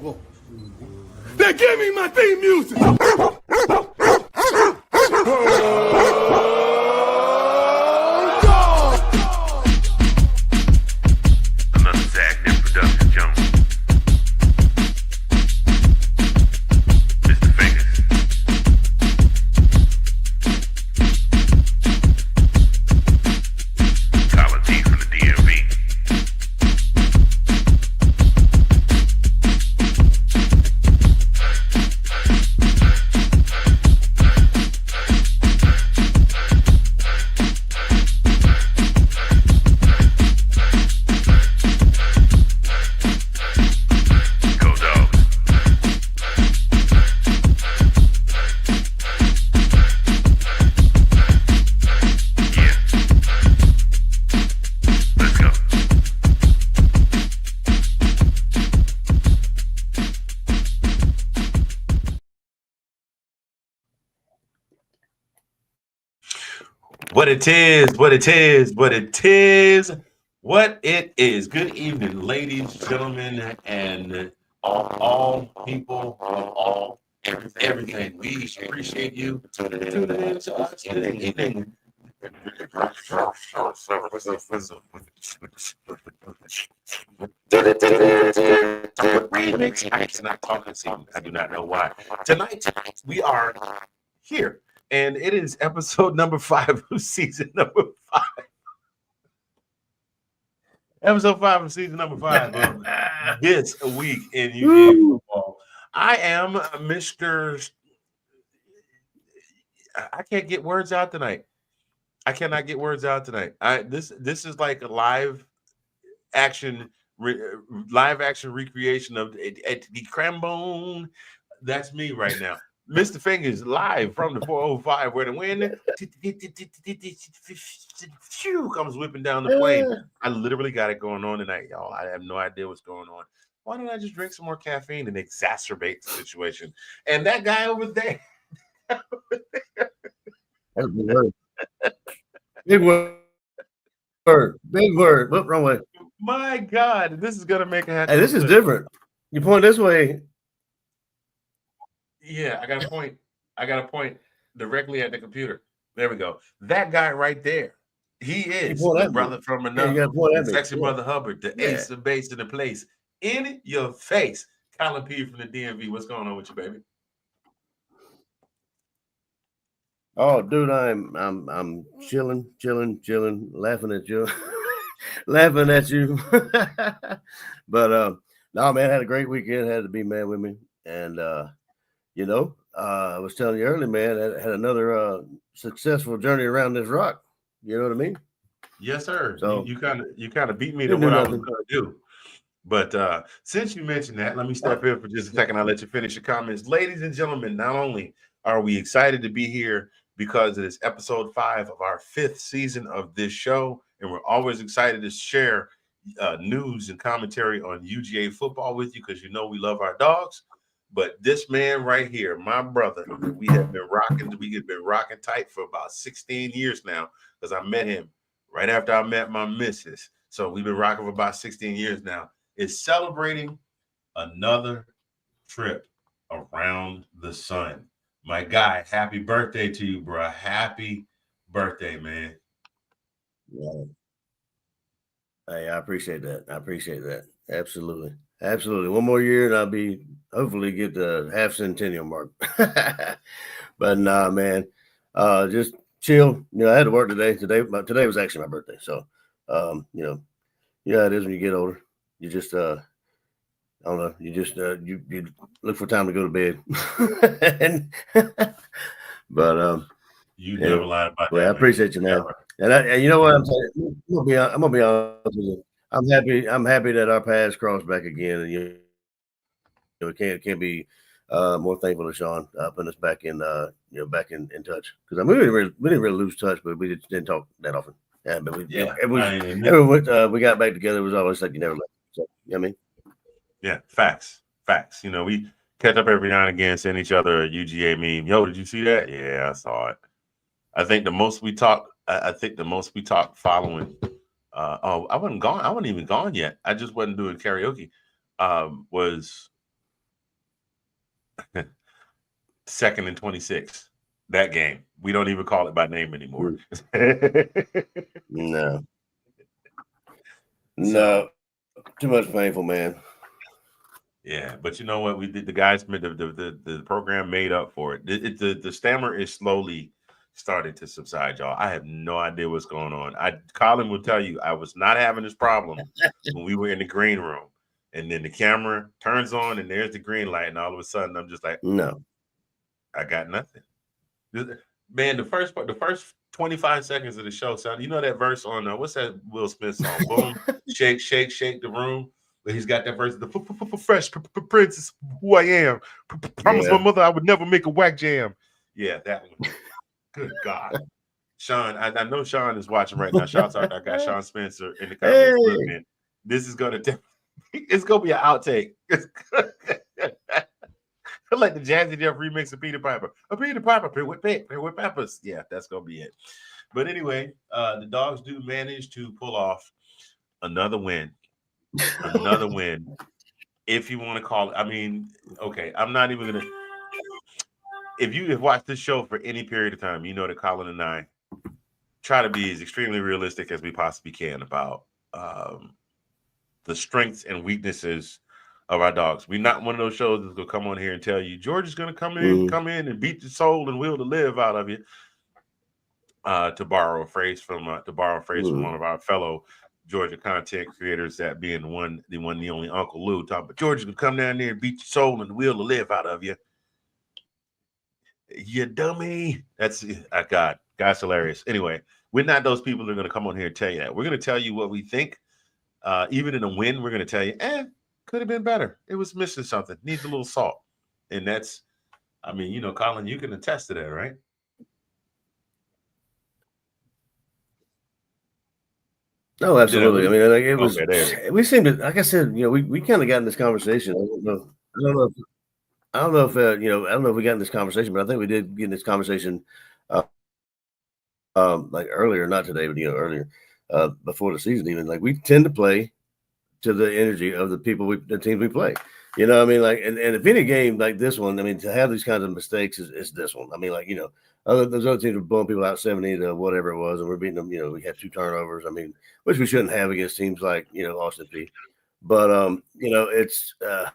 equivocó. Then give me my theme music. Another Zach Nick production, Jones. Mr. Fingaz. Collin from the DMV. What it is, what it is, what it is, what it is. Good evening, ladies, gentlemen, and all people of all everything. We appreciate you tuning in to us this evening. Remix. I cannot talk this evening. I do not know why. Tonight we are here. And it is episode number 5 of season number 5. Episode 5 of season number 5 of this week in UGA football. I am Mr. I can't get words out tonight. I cannot get words out tonight. This is like a live action recreation of the Crambone. That's me right now. Mr. Fingaz live from the 405 where the wind comes whipping down the plane. I literally got it going on tonight, y'all. I have no idea what's going on. Why don't I just drink some more caffeine and exacerbate the situation? And that guy over there. Big word. Big word. What wrong way? My God, this is gonna make it happen. Hey, this is different. You point this way. Yeah, I got a point directly at the computer. There we go. That guy right there. He is the brother from another. Sexy Brother Hubbard, the ace of base in the place. In your face. Collin P from the DMV. What's going on with you, baby? Oh, dude, I'm chilling, laughing at you. laughing at you. But no, man, had a great weekend. Had to be man with me. And you know, I was telling you earlier, man, I had another successful journey around this rock. You know what I mean? Yes, sir. So you kind of beat me to what I was going to do. But since you mentioned that, let me step in for just a second. I'll let you finish your comments. Ladies and gentlemen, not only are we excited to be here because it is episode 5 of our 5th season of this show, and we're always excited to share news and commentary on UGA football with you because you know we love our dogs. But this man right here, my brother, we have been rocking tight for about 16 years now because I met him right after I met my missus. So we've been rocking for about 16 years now. Is celebrating another trip around the sun. My guy, happy birthday to you, bro. Happy birthday, man. Yeah. Hey, I appreciate that. Absolutely. One more year and I'll be hopefully get the half centennial mark. But nah, man, just chill. You know, I had to work today. Today was actually my birthday. So, you know how it is when you get older. You just, I don't know. You just, you look for time to go to bed. But you never lied about that. I appreciate you, man. And you know what I'm saying? I'm gonna be honest with you. I'm happy that our paths crossed back again, and you know, can't be more thankful to Sean putting us back in back in touch, because I mean we didn't really lose touch, but we just didn't talk that often. Yeah, but we got back together. It was always like you never left. So, you know what I mean? Yeah, facts. You know, we catch up every now and again, send each other a UGA meme. Yo, did you see that? Yeah, I saw it. I think the most we talked following. I wasn't even gone yet. I just wasn't doing karaoke. Was 2nd and 26. That game. We don't even call it by name anymore. No. So, Too much painful, man. yeah, but you know what? We did. The guys, the program made up for it. The stammer is slowly starting to subside, y'all. I have no idea what's going on. Collin will tell you I was not having this problem when we were in the green room, and then the camera turns on, and there's the green light, and all of a sudden I'm just like, no, I got nothing. Man, the first 25 seconds of the show sound. You know that verse on what's that Will Smith song? Boom, shake, shake, shake the room. But he's got that verse, the fresh prince is who I am. Promise my mother I would never make a whack jam. Yeah, that one. Good God. Sean, I know Sean is watching right now. Shouts out, I got Sean Spencer in the comments. Hey. Look, man, this is gonna it's gonna be an outtake. Like the Jazzy Jeff remix of Peter Piper. A Peter Piper with peppers. Yeah, that's gonna be it. But anyway, the Dogs do manage to pull off another win. Another win, if you want to call it. I mean, okay, I'm not even gonna. If you have watched this show for any period of time, you know that Collin and I try to be as extremely realistic as we possibly can about the strengths and weaknesses of our dogs. We're not one of those shows that's gonna come on here and tell you George is gonna come in and beat the soul and will to live out of you. To borrow a phrase from one of our fellow Georgia content creators, that being the only Uncle Lou, talking about Georgia can come down there and beat your soul and the will to live out of you. You dummy. That's God's hilarious. Anyway, we're not those people that are going to come on here and tell you that. We're going to tell you what we think. Even in a win, we're going to tell you, could have been better. It was missing something. Needs a little salt. And that's, I mean, you know, Collin, you can attest to that, right? No, absolutely. I mean, like it was. We seemed to, like I said, you know, we kind of got in this conversation. I don't know if we got in this conversation, but I think we did get in this conversation, like earlier, not today, but earlier, before the season. Even like we tend to play to the energy of the teams we play. You know, I mean, like, and if any game like this one, I mean, to have these kinds of mistakes is this one. I mean, like, those other teams were blowing people out 70 to whatever it was, and we're beating them. We had 2 turnovers. I mean, which we shouldn't have against teams like Austin Peay. But it's I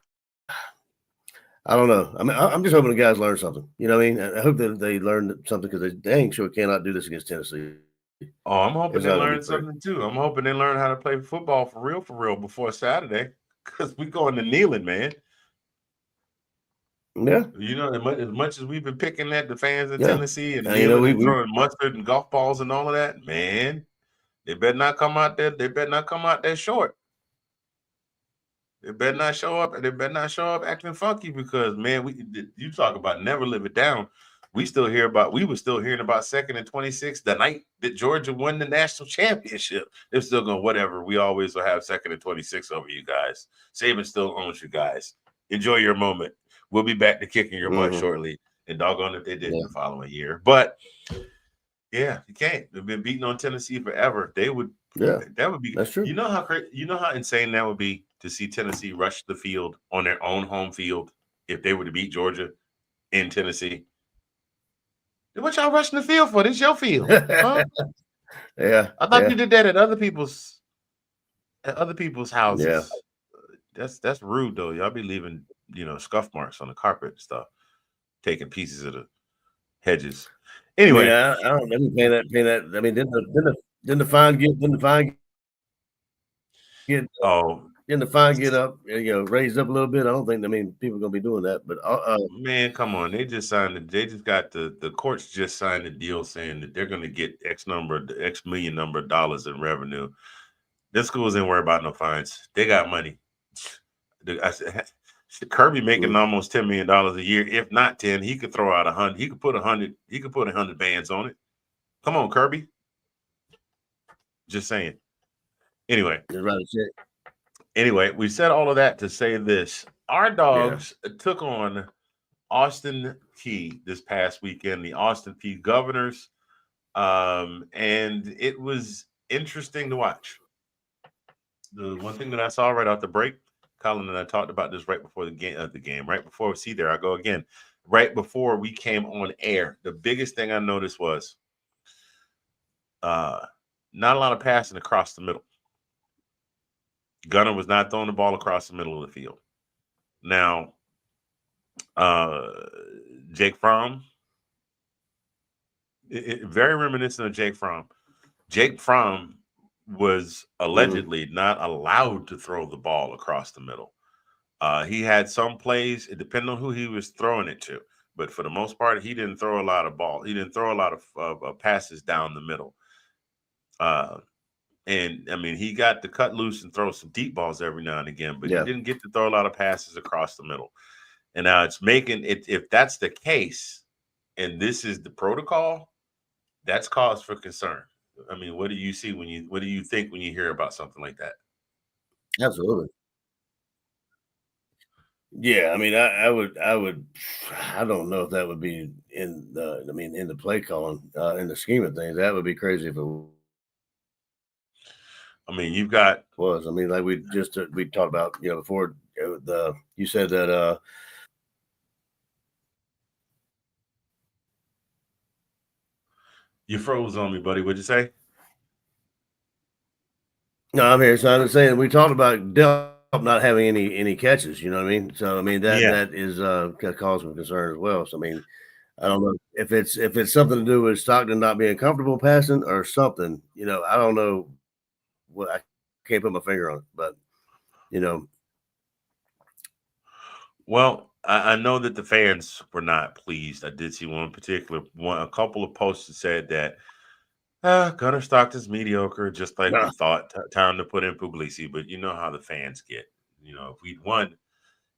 don't know. I mean, I'm just hoping the guys learn something. You know what I mean? I hope that they learn something, because they dang sure cannot do this against Tennessee. Oh, I'm hoping they learn something too. I'm hoping they learn how to play football for real before Saturday, because we going to kneeling, man. Yeah, as much as we've been picking at the fans in Tennessee and we throwing mustard and golf balls and all of that, man, they better not come out there. They better not come out there short. They better not show up. They better not show up acting funky, because man, you talk about never live it down. We were still hearing about 2nd and 26 the night that Georgia won the national championship. They're still going, whatever. We always will have 2nd and 26 over you guys. Saban still owns you guys. Enjoy your moment. We'll be back to kicking your butt shortly. And doggone if they did the following year. But yeah, you can't. They've been beating on Tennessee forever. They would. Yeah, that would be. That's true. You know how insane that would be to see Tennessee rush the field on their own home field if they were to beat Georgia in Tennessee. What y'all rushing the field for? This your field, huh? Yeah, I thought you did that at other people's houses. Yeah, that's rude though. Y'all be leaving scuff marks on the carpet and stuff, taking pieces of the hedges. Anyway, I don't know. Paying that. I mean, didn't the fine get Didn't the fine get up, raised up a little bit? I don't think. I mean, people are gonna be doing that. But man, come on, they just signed it. They just got the courts just signed a deal saying that they're gonna get X million number of dollars in revenue. This schools ain't worried about no fines. They got money. Kirby making almost $10 million a year, if not 10. He could throw out 100. He could put 100. He could put 100 bands on it. Come on, Kirby. Just saying. Anyway. Anyway, we said all of that to say this. Our Dogs took on Austin Peay this past weekend, the Austin Peay Governors, and it was interesting to watch. The one thing that I saw right off the break, Collin and I talked about this right before the game, right before, see there I go again, right before we came on air. The biggest thing I noticed was not a lot of passing across the middle. Gunner was not throwing the ball across the middle of the field. Now, Jake Fromm, very reminiscent of Jake Fromm. Jake Fromm was allegedly not allowed to throw the ball across the middle. He had some plays, it depended on who he was throwing it to, but for the most part, he didn't throw a lot of ball. He didn't throw a lot of passes down the middle. And I mean, he got to cut loose and throw some deep balls every now and again, but he didn't get to throw a lot of passes across the middle. And now it's making it, if that's the case, and this is the protocol, that's cause for concern. I mean, what do you see what do you think when you hear about something like that? Absolutely. Yeah, I mean, I don't know if that would be in the play calling, in the scheme of things. That would be crazy if it I mean, you've got was. I mean, like we talked about, before you said that you froze on me, buddy. What'd you say? No, I'm here. So I'm saying we talked about Delp not having any catches. You know what I mean? So I mean that is cause for concern as well. So I mean, I don't know if it's something to do with Stockton not being comfortable passing or something. I don't know. What I can't put my finger on it, but Well, I know that the fans were not pleased. I did see a couple of posts that said that Gunnar Stockton's mediocre, just like we thought. Time to put in Puglisi, but you know how the fans get.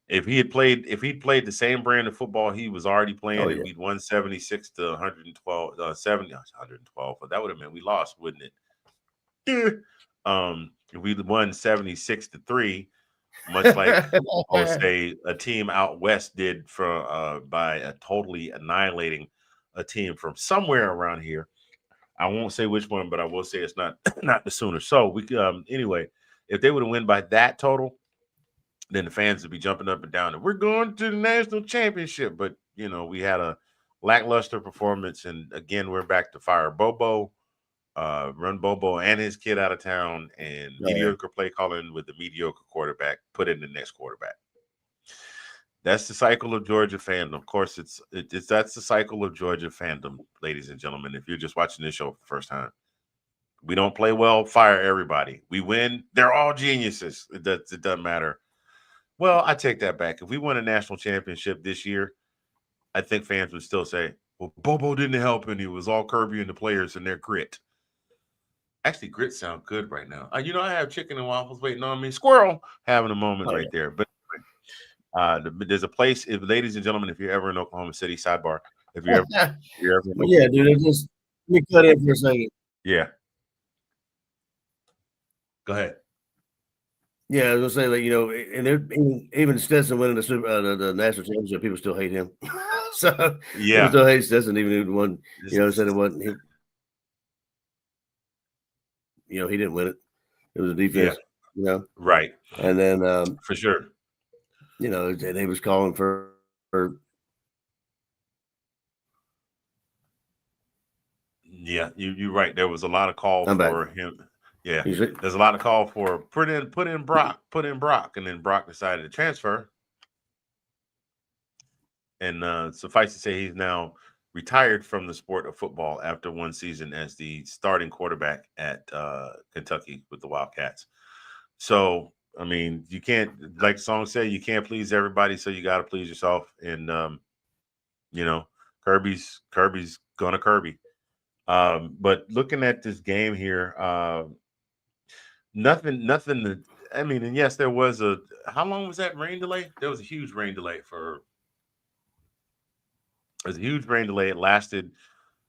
If he'd played the same brand of football he was already playing, and we'd won 76 to 112, 112, but that would have meant we lost, wouldn't it? If we'd won 76-3, much like I'll say a team out west did by totally annihilating a team from somewhere around here. I won't say which one, but I will say it's not the Sooners. So we anyway, if they would have won by that total, then the fans would be jumping up and down and we're going to the national championship. But we had a lackluster performance, and again, we're back to fire Bobo, run Bobo and his kid out of town, and mediocre play calling with the mediocre quarterback, put in the next quarterback. That's the cycle of Georgia fandom. Of course, that's the cycle of Georgia fandom, ladies and gentlemen. If you're just watching this show for the first time, we don't play well, fire everybody. We win, they're all geniuses. It doesn't matter. Well, I take that back. If we won a national championship this year, I think fans would still say, well, Bobo didn't help, and it was all Kirby and the players and their grit. Actually, grit sound good right now. I have chicken and waffles waiting on me. Squirrel having a moment right there. But there's a place, ladies and gentlemen, if you're ever in Oklahoma City, sidebar, if you're ever dude, just let me cut in for a second. Yeah. Go ahead. Yeah, I was gonna say, and even Stetson winning the national championship, people still hate him. So people still hate Stetson, even one. Said it wasn't. He didn't win it. It was a defense. Right. And then for sure, and he was calling for. Yeah, you're right. There was a lot of call for him. Yeah, there's a lot of call for put in Brock, and then Brock decided to transfer. And suffice to say, he's now retired from the sport of football after one season as the starting quarterback at Kentucky with the Wildcats. So, I mean, you can't, like the song said, you can't please everybody, so you got to please yourself. And Kirby's gonna Kirby. But looking at this game here, nothing. I mean, and yes, there was how long was that rain delay? There was a huge rain delay It lasted,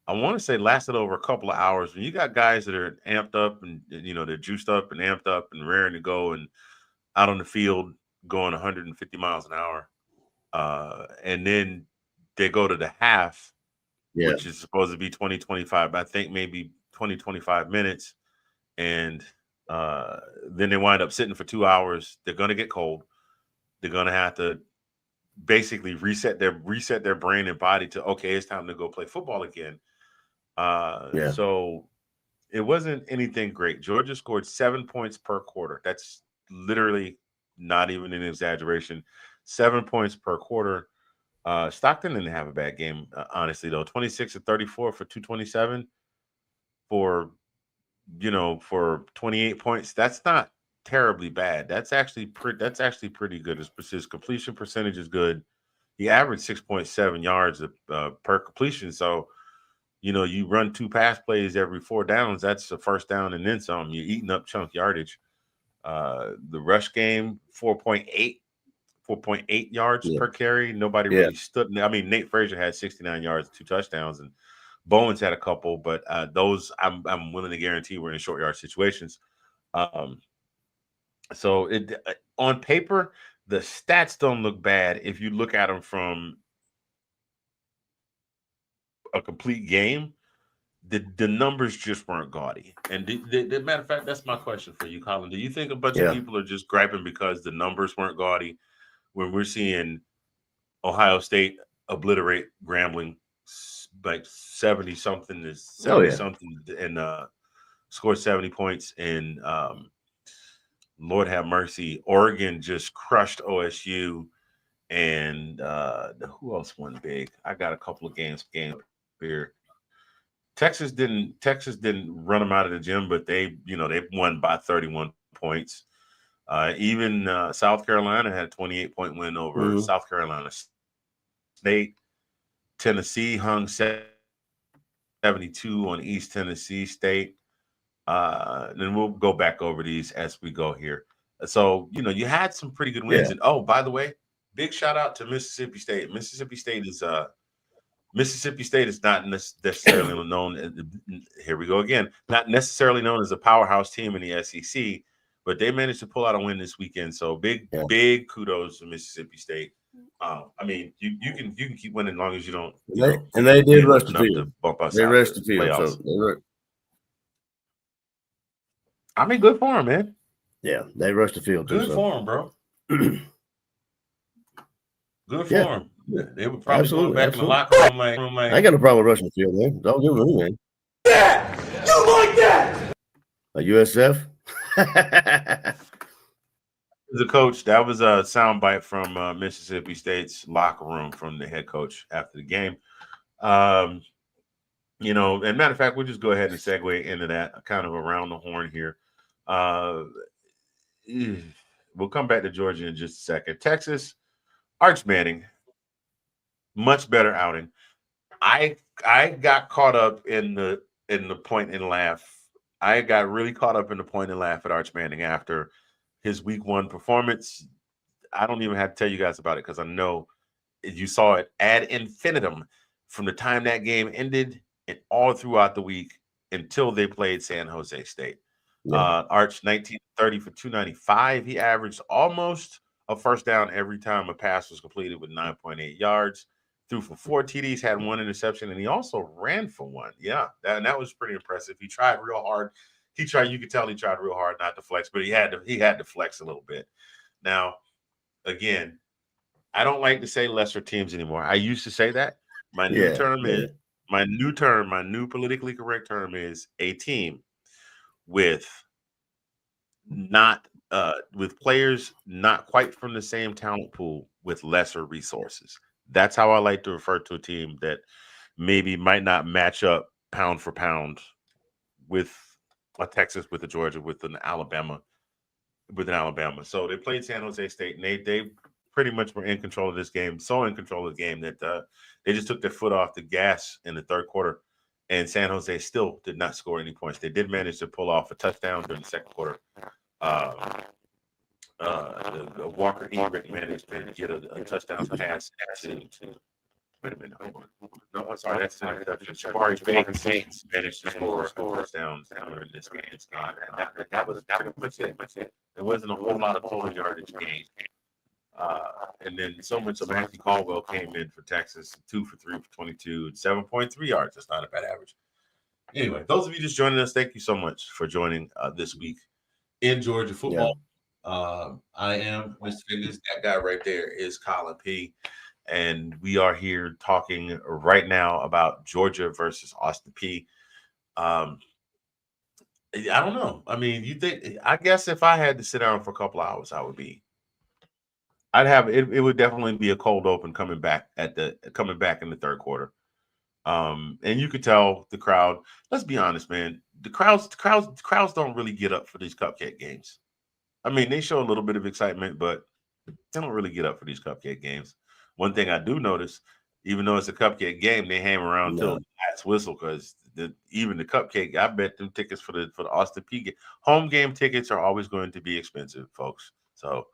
I want to say over a couple of hours. When you got guys that are amped up and, they're juiced up and amped up and raring to go and out on the field going 150 miles an hour. And then they go to the half, which is supposed to be 20-25, I think maybe 20-25 minutes. And then they wind up sitting for 2 hours. They're going to get cold. They're going to have to basically reset their brain and body to, okay, it's time to go play football again. So it wasn't anything great. Georgia scored 7 points per quarter. That's literally not even an exaggeration. 7 points per quarter. Stockton didn't have a bad game, honestly, though. 26 of 34 for 227 for 28 points. That's not terribly bad. That's actually pretty good. His completion percentage is good. He averaged 6.7 yards per completion. So, you run 2 pass plays every 4 downs. That's a first down and then some. You're eating up chunk yardage. The rush game, 4.8 yards per carry. Nobody really stood. I mean, Nate Frazier had 69 yards, 2 touchdowns, and Bowens had a couple, but those I'm willing to guarantee were in short yard situations. So it on paper, the stats don't look bad if you look at them from a complete game. The numbers just weren't gaudy. And the matter of fact, that's my question for you, Collin. Do you think a bunch of people are just griping because the numbers weren't gaudy when we're seeing Ohio State obliterate Grambling like 70 something to 70 something and scored 70 points, and Lord have mercy, Oregon just crushed OSU, and who else won big? I got a couple of games here. Texas didn't run them out of the gym, but they won by 31 points. Even South Carolina had a 28-point win over South Carolina State. Tennessee hung 72 on East Tennessee State. Then we'll go back over these as we go here. So, you had some pretty good wins. And by the way, big shout out to Mississippi State. Mississippi State is not necessarily known. Here we go again. Not necessarily known as a powerhouse team in the SEC, but they managed to pull out a win this weekend. So big kudos to Mississippi State. I mean, you can keep winning as long as you don't. And they did rush the field. They rushed the field. So I mean, good for them, man. Yeah, they rushed the field. Good for them, bro. Good for them. They were probably going back in the locker room like. I ain't got no problem with rushing the field, man. Don't give me, man. Yeah, you like that? A USF. The coach, that was a soundbite from Mississippi State's locker room from the head coach after the game. And matter of fact, we'll just go ahead and segue into that kind of around the horn here. We'll come back to Georgia in just a second. Texas, Arch Manning, much better outing. I got caught up in the point and laugh. I got really caught up in the point and laugh at Arch Manning after his week 1 performance. I don't even have to tell you guys about it because I know you saw it ad infinitum from the time that game ended and all throughout the week until they played San Jose State. Arch 19-30 for 295. He averaged almost a first down every time a pass was completed with 9.8 yards. Threw for 4 TDs, had 1 interception, and he also ran for 1. Yeah, that was pretty impressive. He tried real hard. You could tell he tried real hard not to flex, but he had to flex a little bit. Now, again, I don't like to say lesser teams anymore. I used to say that. My new politically correct term is a team with players not quite from the same talent pool with lesser resources. That's how I like to refer to a team that maybe might not match up pound for pound with a Texas, with a Georgia, with an Alabama. So they played San Jose State, and they pretty much were in control of this game, so in control of the game that they just took their foot off the gas in the third quarter, and San Jose still did not score any points. They did manage to pull off a touchdown during the second quarter. Walker Ingram managed to get a touchdown pass to wait a minute, hold on. No, I'm sorry, that's an interception. Jabari Bates managed to score a touchdown during this game. That was pretty much it. There wasn't a whole lot of total yardage gain. And then so much of Matthew Caldwell came in for Texas, 2 for 3 for 22, and 7.3 yards. That's not a bad average. Anyway, those of you just joining us, thank you so much for joining this week in Georgia football. I am Mr. Fingaz. That guy right there is Collin P. And we are here talking right now about Georgia versus Austin P. I don't know. I mean, I guess if I had to sit down for a couple of hours, I'd have it. It would definitely be a cold open coming back in the third quarter. And you could tell the crowd. Let's be honest, man. The crowds don't really get up for these cupcake games. I mean, they show a little bit of excitement, but they don't really get up for these cupcake games. One thing I do notice, even though it's a cupcake game, they hang around till the last whistle because even the cupcake. I bet them tickets for the Austin P game, home game tickets are always going to be expensive, folks. So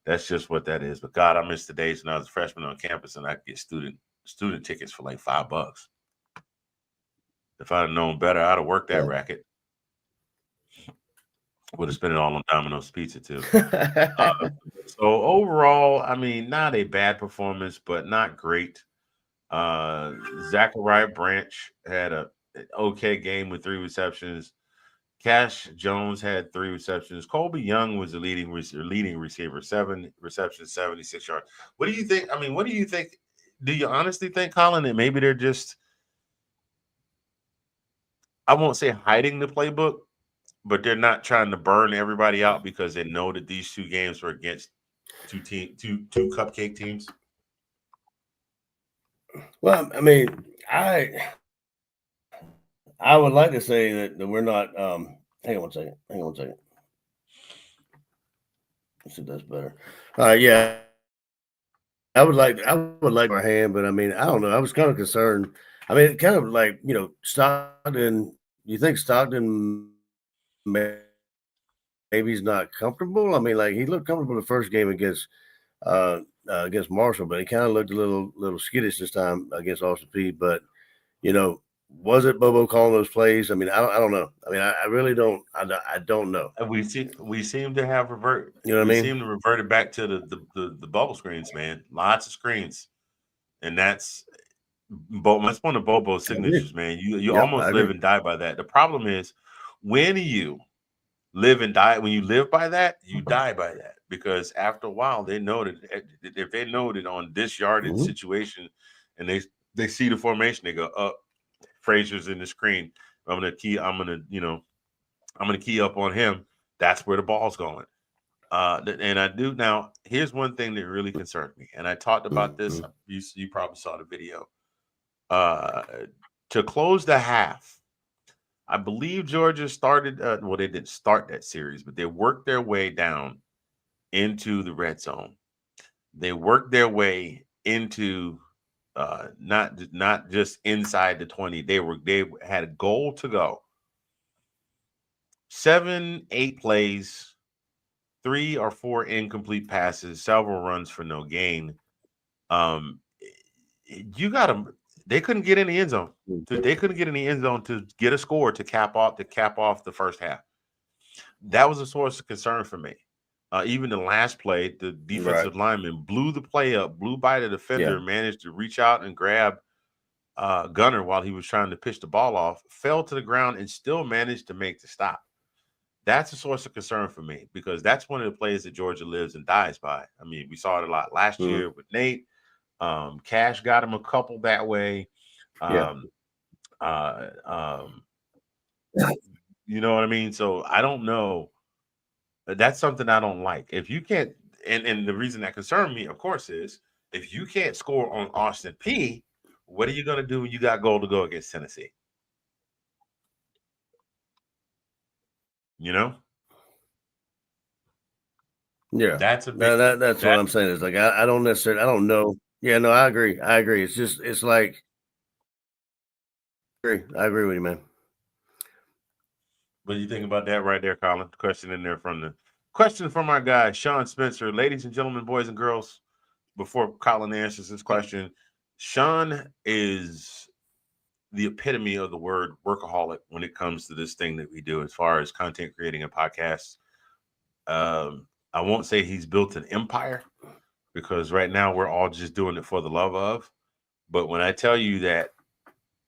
that's just what that is. But God, I miss the days when I was a freshman on campus and I could get student tickets for like $5. If I'd have known better, I'd have worked that racket. Would have spent it all on Domino's Pizza too. So overall, I mean, not a bad performance, but not great. Zachariah Branch had an okay game with 3 receptions. Cash Jones had 3 receptions. Colby Young was the leading receiver, 7 receptions, 76 yards. What do you think? I mean, what do you think? Do you honestly think, Collin, that maybe they're just, I won't say hiding the playbook, but they're not trying to burn everybody out because they know that these 2 games were against two cupcake teams? Well, I mean, I would like to say that we're not. Hang on one second. Let's see if that's better. Yeah, I would like our hand, but I mean, I don't know. I was kind of concerned. I mean, kind of like, Stockton. You think Stockton maybe he's not comfortable? I mean, like, he looked comfortable the first game against Marshall, but he kind of looked a little skittish this time against Austin P. But was it Bobo calling those plays? I mean, I don't know. I mean, I really don't. I don't know. We seem to have revert. You know what I mean? We seem to revert it back to the bubble screens, man. Lots of screens, and that's one of Bobo's signatures, man. You almost live and die by that. The problem is when you live by that, you die by that, because after a while they know that if they know that on this yardage situation and they see the formation, they go, up. Frazier's in the screen. I'm gonna key up on him. That's where the ball's going. And I do now. Here's one thing that really concerned me, and I talked about this. You probably saw the video. To close the half, I believe Georgia started. Well, they didn't start that series, but they worked their way down into the red zone. They worked their way into not just inside the 20. They had a goal to go. 7-8 plays, 3 or 4 incomplete passes, several runs for no gain. They couldn't get in the end zone. They couldn't get in the end zone to get a score to cap off the first half. That was a source of concern for me. Even the last play, the defensive lineman blew the play up, blew by the defender, managed to reach out and grab Gunner while he was trying to pitch the ball off, fell to the ground, and still managed to make the stop. That's a source of concern for me, because that's one of the plays that Georgia lives and dies by. I mean, we saw it a lot last year with Nate. Cash got him a couple that way. You know what I mean? So I don't know. That's something I don't like. If you can't, and the reason that concerned me, of course, is if you can't score on Austin P, what are you going to do when you got goal to go against Tennessee? Yeah, that's what I'm saying. Is like I don't know. Yeah, no, I agree. It's like I agree with you, man. What do you think about that right there, Collin? Question from our guy, Sean Spencer. Ladies and gentlemen, boys and girls, before Collin answers this question, Sean is the epitome of the word workaholic when it comes to this thing that we do as far as content creating and podcasts. I won't say he's built an empire, because right now we're all just doing it for the love of. But when I tell you that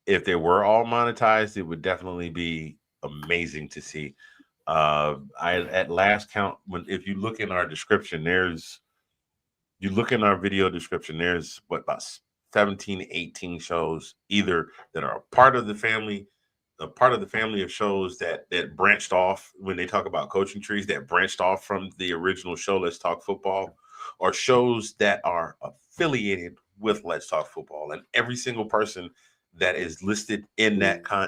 if they were all monetized, it would definitely be amazing to see. At last count, if you look in our description, you look in our video description, there's about 17, 18 shows either that are part of the family of shows that branched off when they talk about coaching trees, that branched off from the original show, Let's Talk Football, or shows that are affiliated with Let's Talk Football. And every single person that is listed in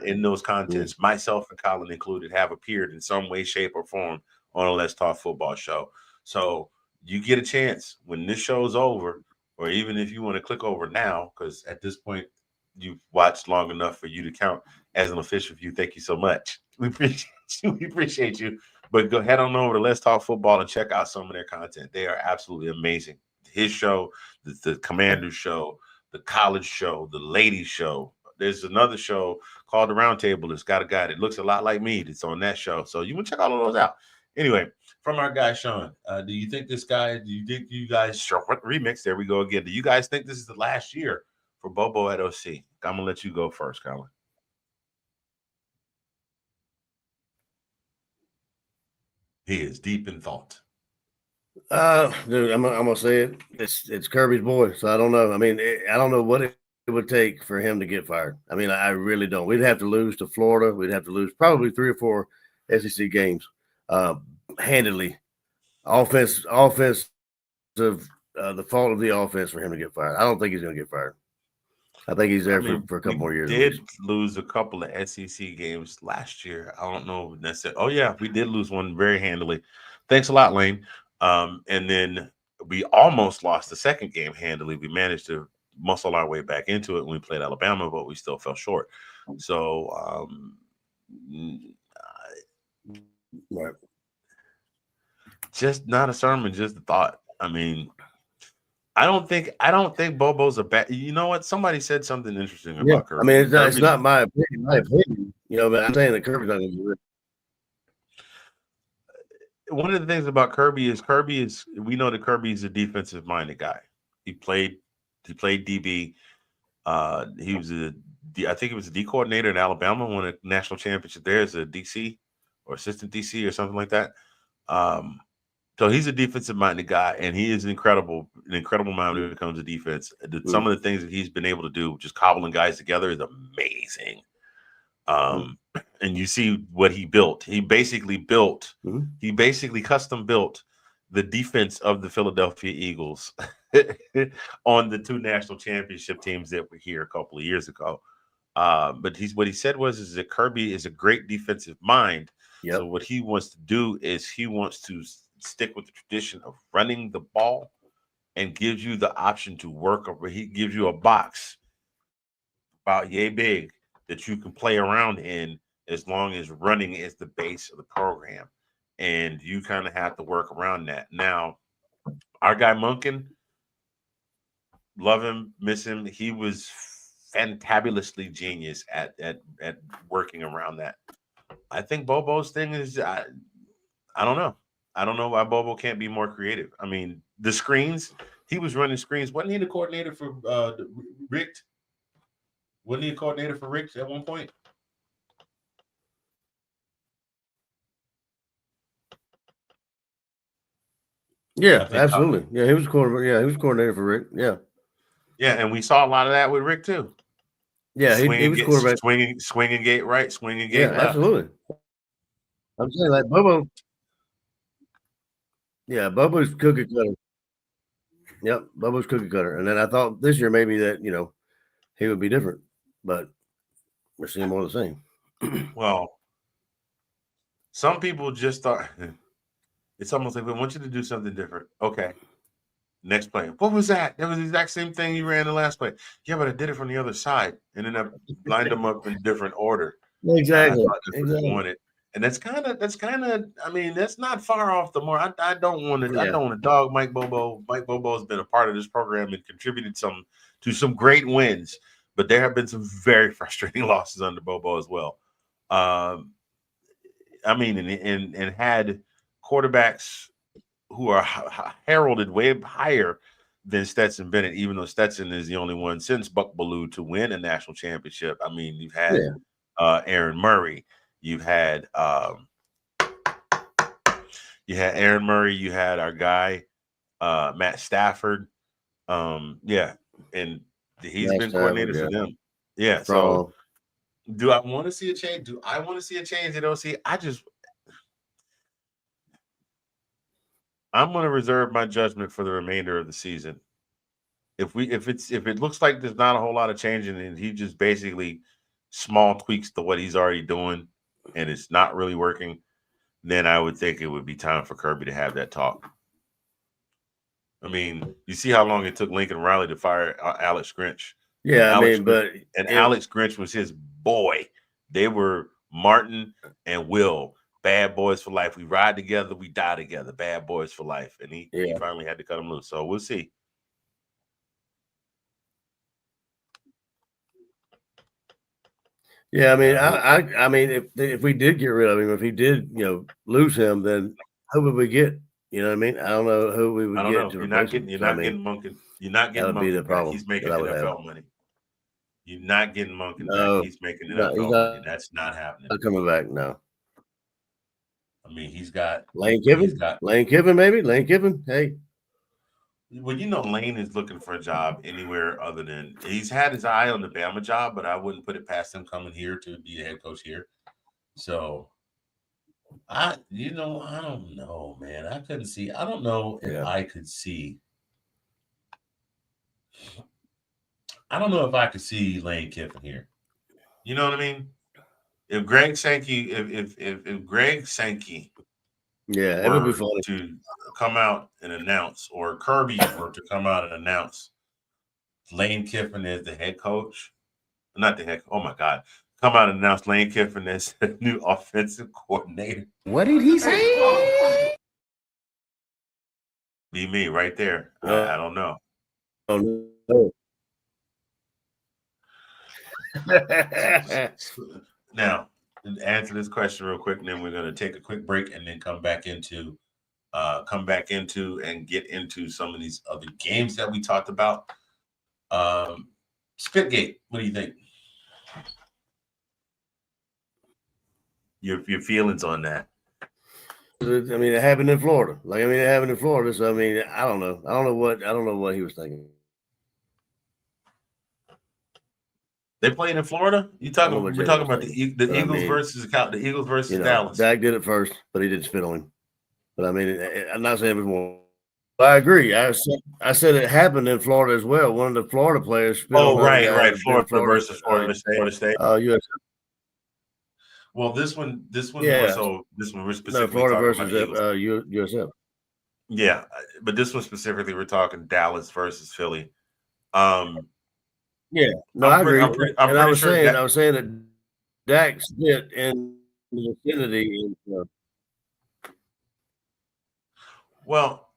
in those contents, myself and Collin included, have appeared in some way, shape, or form on a Let's Talk Football show. So you get a chance when this show's over, or even if you want to click over now, because at this point you've watched long enough for you to count as an official view. Thank you so much. We appreciate you. We appreciate you. But go head on over to Let's Talk Football and check out some of their content. They are absolutely amazing. His show, the Commander show, the college show, the ladies show. There's another show called The Roundtable. It's got a guy that looks a lot like me that's on that show. So you can check all of those out. Anyway, from our guy Sean, do you think this guy? Do you think you guys? Remix. There we go again. Do you guys think this is the last year for Bobo at OC? I'm gonna let you go first, Collin. He is deep in thought. Dude, I'm gonna say it. It's Kirby's boy, so I don't know. I mean, I don't know what it would take for him to get fired. I mean, I really don't. We'd have to lose to Florida. We'd have to lose probably 3 or 4 SEC games. Handedly, offense of the fault of the offense for him to get fired. I don't think he's going to get fired. I think he's there for a couple more years. We did lose a couple of SEC games last year. I don't know necessarily. Oh yeah, we did lose one very handily. Thanks a lot, Lane. And then we almost lost the second game handily. We managed to muscle our way back into it when we played Alabama, but we still fell short. So right. Just not a sermon, just a thought. I mean, I don't think Bobo's a bad. You know what? Somebody said something interesting about Kirby. I mean, it's not my opinion. You know, but I'm saying that Kirby's not going to do it. One of the things about Kirby is we know that Kirby is a defensive minded guy. He played DB. He was I think he was a D coordinator in Alabama, won a national championship there as a DC or assistant DC or something like that. So he's a defensive minded guy, and he is an incredible mind when it comes to defense. Some of the things that he's been able to do, just cobbling guys together, is amazing. And you see what he built. He basically custom built the defense of the Philadelphia Eagles on the 2 national championship teams that were here a couple of years ago. But what he said is that Kirby is a great defensive mind. Yep. So what he wants to do is he wants to stick with the tradition of running the ball and gives you the option to work over. He gives you a box about yay big that you can play around in as long as running is the base of the program. And you kind of have to work around that. Now, our guy Monken, love him, miss him. He was fantabulously genius at working around that. I think Bobo's thing is, I don't know. I don't know why Bobo can't be more creative. I mean, the screens, he was running screens. Wasn't he the coordinator for Richt? Wasn't he a coordinator for Richt at one point? Yeah, absolutely. Yeah, he was coordinator for Rick. Yeah. Yeah, and we saw a lot of that with Rick too. Yeah, he was quarterback. Swinging gate right, swinging gate left. Absolutely. I'm saying like Bobo. Yeah, Bobo's cookie cutter. Yep, Bobo's cookie cutter. And then I thought this year maybe that, he would be different, but we're seeing more of the same. Well, some people just thought it's almost like we want you to do something different. Okay. Next play. What was that? That was the exact same thing you ran the last play. Yeah, but I did it from the other side and then I lined them up in different order. Exactly. Wanted. And that's kind of, I mean, that's not far off the mark. I don't want to dog Mike Bobo. Mike Bobo has been a part of this program and contributed to some great wins, but there have been some very frustrating losses under Bobo as well. I mean, and had quarterbacks who are heralded way higher than Stetson Bennett, even though Stetson is the only one since Buck Bellew to win a national championship. I mean, you've had Aaron Murray. You've had You had Aaron Murray. You had our guy, Matt Stafford. Yeah, and he's been coordinator for them. Yeah, so do I want to see a change? Do I want to see a change at OC? I'm going to reserve my judgment for the remainder of the season. If it looks like there's not a whole lot of changing and he just basically small tweaks to what he's already doing and it's not really working, then I would think it would be time for Kirby to have that talk. I mean, you see how long it took Lincoln Riley to fire Alex Grinch. Yeah, Alex Grinch was his boy. They were Martin and Will, bad boys for life. We ride together, we die together, bad boys for life. And he finally had to cut him loose. So we'll see. Yeah, I mean, if we did get rid of him, if he did, lose him, then who would we get? You know what I mean? I don't know who we would get. You're not getting Monken. You're not getting Monken. Be the problem. He's making NFL money. You're not getting Monken back. He's making NFL money. That's not happening. Not coming back. No. I mean, he's got Lane Kiffin. Lane Kiffin, maybe. Lane Kiffin. Hey. Well, Lane is looking for a job anywhere other than he's had his eye on the Bama job, but I wouldn't put it past him coming here to be a head coach here. So I don't know, man. I don't know if I could see. I don't know if I could see Lane Kiffin here. You know what I mean? If Greg Sankey, if Greg Sankey, it would be funny to come out and announce, or Kirby were to come out and announce Lane Kiffin as the head coach, not the head. Oh my God. Come out and announce Lane Kiffin as the new offensive coordinator. What did he say? Be me right there. I don't know. Oh, no. Now, answer this question real quick, and then we're going to take a quick break and then come back into and get into some of these other games that we talked about. Spitgate, what do you think? Your feelings on that? I mean, it happened in Florida. So I mean, I don't know. I don't know what he was thinking. They playing in Florida? We're talking about the Eagles versus Dallas. Dak did it first, but he didn't spit on him. But I mean, I'm not saying it was more. I agree. I said it happened in Florida as well. One of the Florida players. Right. Florida versus Florida State. USF. Well, this one more so. This one we're specifically Florida versus USF. Yeah, but this one specifically, we're talking Dallas versus Philly. Yeah, no, I agree. I was saying that Dak spit in the vicinity. Well,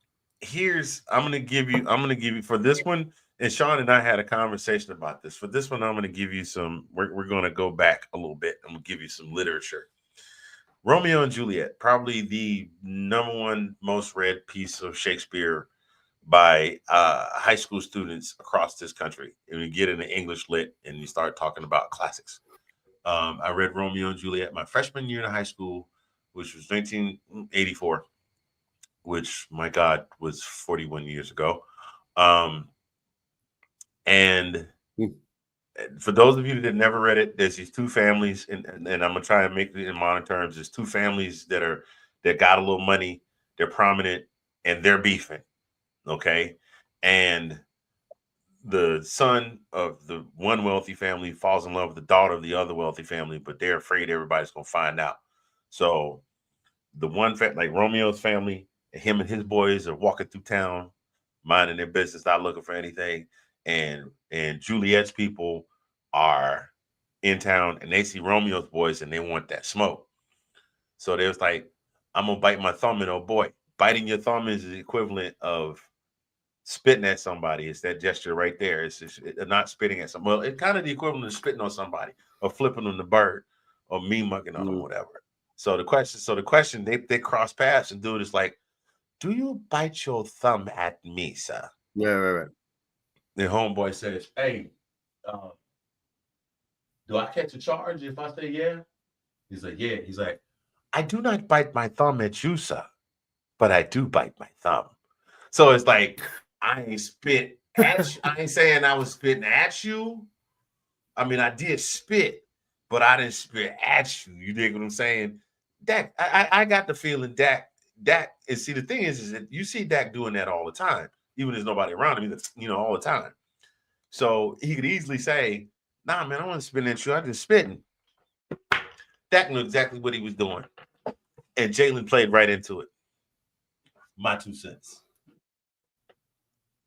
I'm going to give you for this one, and Sean and I had a conversation about this. For this one, I'm going to give you we're going to go back a little bit. I'm going to give you some literature. Romeo and Juliet, probably the #1 most read piece of Shakespeare by high school students across this country. And you get into English lit and you start talking about classics. I read Romeo and Juliet my freshman year in high school, which was 1984, which, my God, was 41 years ago. And for those of you that never read it, there's these two families, and I'm going to try and make it in modern terms. There's two families that got a little money, they're prominent, and they're beefing. Okay. And the son of the one wealthy family falls in love with the daughter of the other wealthy family, but they're afraid everybody's going to find out. So the one like Romeo's family, him and his boys are walking through town, minding their business, not looking for anything. And Juliet's people are in town and they see Romeo's boys and they want that smoke. So they was like, I'm going to bite my thumb. And oh boy, biting your thumb is the equivalent of spitting at somebody. It's that gesture right there. It's just not spitting at somebody. Well, it's kind of the equivalent of spitting on somebody or flipping on the bird or me mugging on them, whatever. So the question, they cross paths and dude is like, do you bite your thumb at me, sir? Yeah, right. The homeboy says, hey, do I catch a charge if I say yeah? He's like, yeah. He's like, I do not bite my thumb at you, sir. but I do bite my thumb. So it's like, I ain't spit at you. I ain't saying I was spitting at you. I mean, I did spit, but I didn't spit at you. You dig what I'm saying? Dak, I got the feeling Dak, and see, the thing is that you see Dak doing that all the time, even if there's nobody around him, all the time. So he could easily say, nah, man, I wasn't spitting at you. I just spitting. Dak knew exactly what he was doing. And Jalen played right into it. My 2 cents.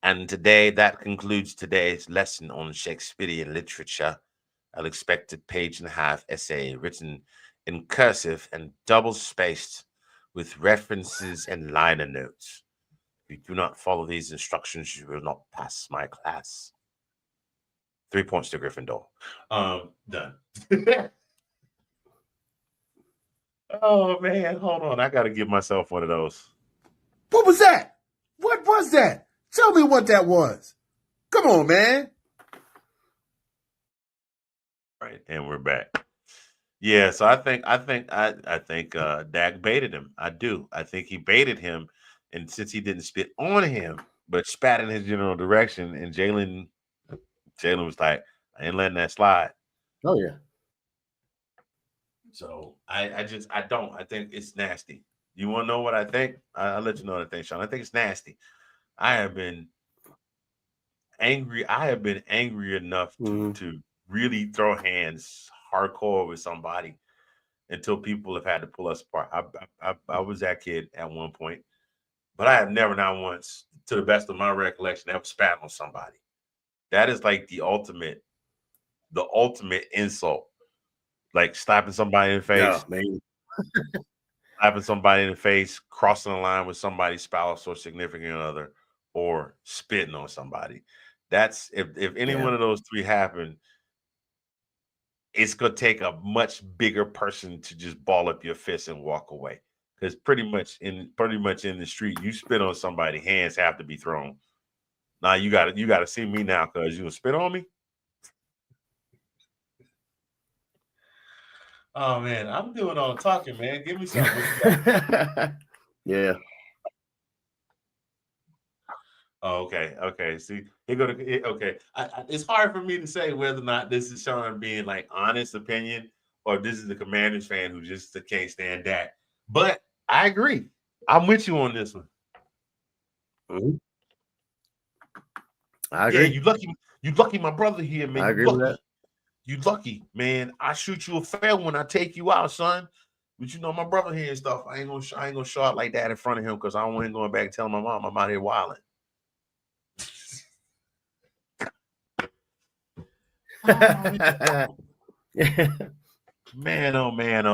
And today, that concludes today's lesson on Shakespearean literature. An expected 1.5-page essay written in cursive and double-spaced with references and liner notes. If you do not follow these instructions, you will not pass my class. 3 points to Gryffindor. Done. Oh, man, hold on. I got to give myself one of those. What was that? What was that? Tell me what that was. Come on, man. Right, and we're back. Yeah, so I think Dak baited him. I do. I think he baited him, and since he didn't spit on him, but spat in his general direction, and Jalen was like, I ain't letting that slide. Oh yeah. So I think it's nasty. You want to know what I think? I'll let you know what I think, Sean. I think it's nasty. I have been angry. I have been angry enough to really throw hands hardcore with somebody until people have had to pull us apart. I was that kid at one point, but I have never, not once, to the best of my recollection, ever spat on somebody. That is like the ultimate insult. Like slapping somebody in the face, slapping somebody in the face, crossing the line with somebody's spouse or significant other, or spitting on somebody. That's if any one of those three happen, it's gonna take a much bigger person to just ball up your fist and walk away. Because pretty much in the street, you spit on somebody, hands have to be thrown. Now you gotta see me now, because you gonna spit on me. Oh man, I'm doing all the talking, man. Give me something. Yeah. Oh, okay. See, okay. It's hard for me to say whether or not this is Sean being like honest opinion, or this is the Commanders fan who just can't stand that. But I agree. I'm with you on this one. Mm-hmm. I agree. Yeah, you lucky my brother here, man. I agree with that. You lucky, man. I shoot you a fair when I take you out, son. But you know my brother here and stuff. I ain't gonna show out like that in front of him, because I don't want him going back and telling my mom I'm out here wilding. Man, oh man.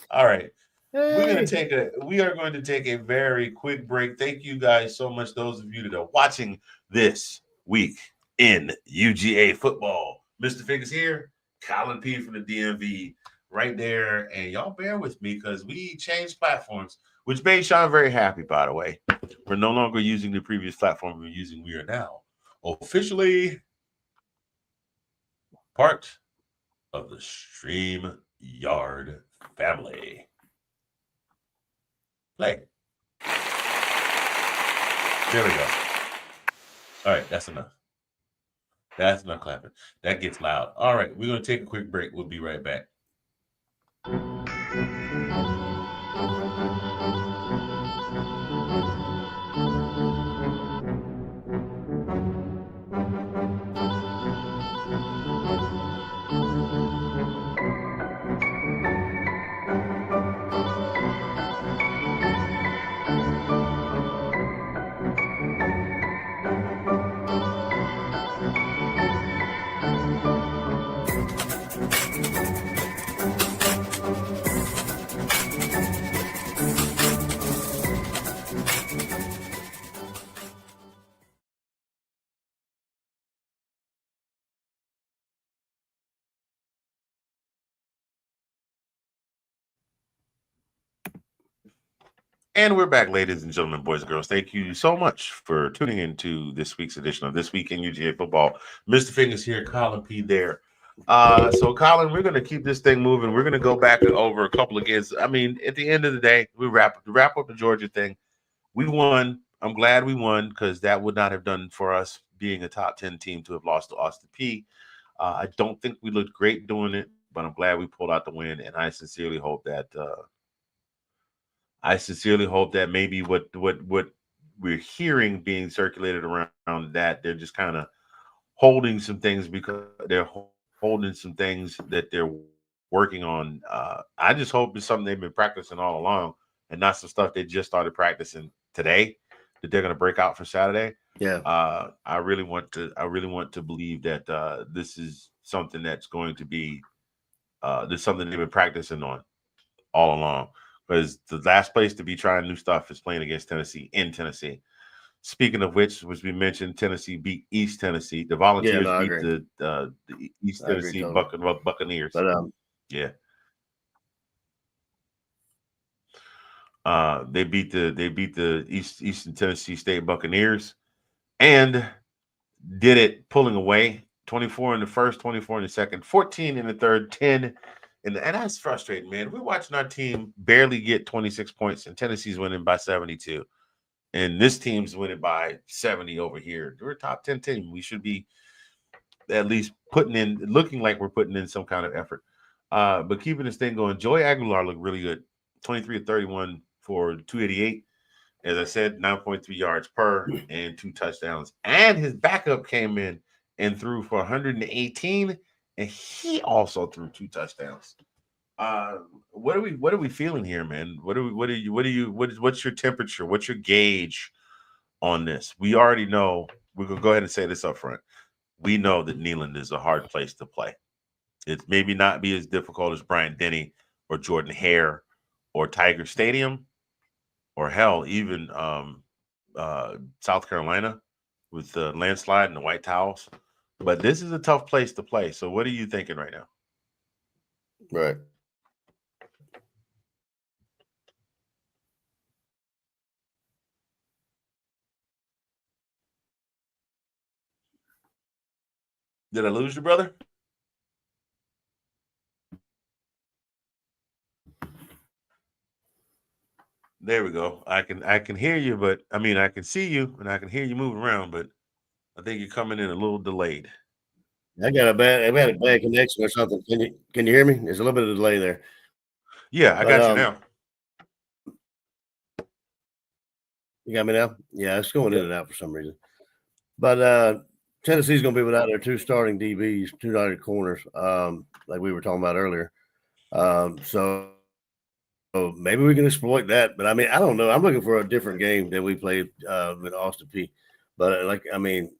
All right. Hey. We are going to take a very quick break. Thank you guys so much, those of you that are watching this week in UGA football. Mr. Fingaz here, Collin P from the DMV right there. And y'all bear with me, because we changed platforms, which made Sean very happy, by the way. We're no longer using the previous platform we were using. We are now officially part of the StreamYard family. Play. There we go. All right, that's enough. That's enough clapping. That gets loud. All right, we're going to take a quick break. We'll be right back. And we're back, ladies and gentlemen, boys and girls. Thank you so much for tuning into this week's edition of This Week in UGA Football. Mr. Fingaz here, Collin P there. So Collin, we're gonna keep this thing moving. We're gonna go back over a couple of games. I mean, at the end of the day, we wrap up the Georgia thing. We won. I'm glad we won because that would not have done for us being a top 10 team to have lost to Austin P. I don't think we looked great doing it, but I'm glad we pulled out the win, and I sincerely hope that maybe what we're hearing being circulated around that they're just kind of holding some things because they're holding some things that they're working on. I just hope it's something they've been practicing all along and not some stuff they just started practicing today that they're going to break out for Saturday. Yeah. I really want to believe that this is something that's going to be there's something they've been practicing on all along, because the last place to be trying new stuff is playing against Tennessee in Tennessee. Speaking of which, as we mentioned, Tennessee beat East Tennessee. The Volunteers beat the East Tennessee Buccaneers. But yeah, they beat the Eastern Tennessee State Buccaneers and did it pulling away 24 in the first, 24 in the second, 14 in the third, 10 and that's frustrating, man. We're watching our team barely get 26 points, and Tennessee's winning by 72. And this team's winning by 70 over here. We're a top 10 team. We should be at least looking like we're putting in some kind of effort. But keeping this thing going, Joey Aguilar looked really good. 23 of 31 for 288. As I said, 9.3 yards per and 2 touchdowns. And his backup came in and threw for 118, and he also threw 2 touchdowns. What are we feeling here, man? What's your temperature? What's your gauge on this? We already know. We're gonna go ahead and say this up front. We know that Neyland is a hard place to play. It's maybe not be as difficult as Bryant-Denny or Jordan Hare or Tiger Stadium, or hell, even South Carolina with the landslide and the white towels. But this is a tough place to play. So what are you thinking right now? Right. Did I lose you, brother? There we go. I can hear you, but I mean I can see you and I can hear you moving around, but I think you're coming in a little delayed. I had a bad connection or something. Can you hear me? There's a little bit of delay there. Yeah, I got you now. You got me now? Yeah, it's going in and out for some reason. But Tennessee's going to be without their 2 starting DBs, 2 starting corners, like we were talking about earlier. So maybe we can exploit that. But I mean, I don't know. I'm looking for a different game than we played with Austin P. But I mean,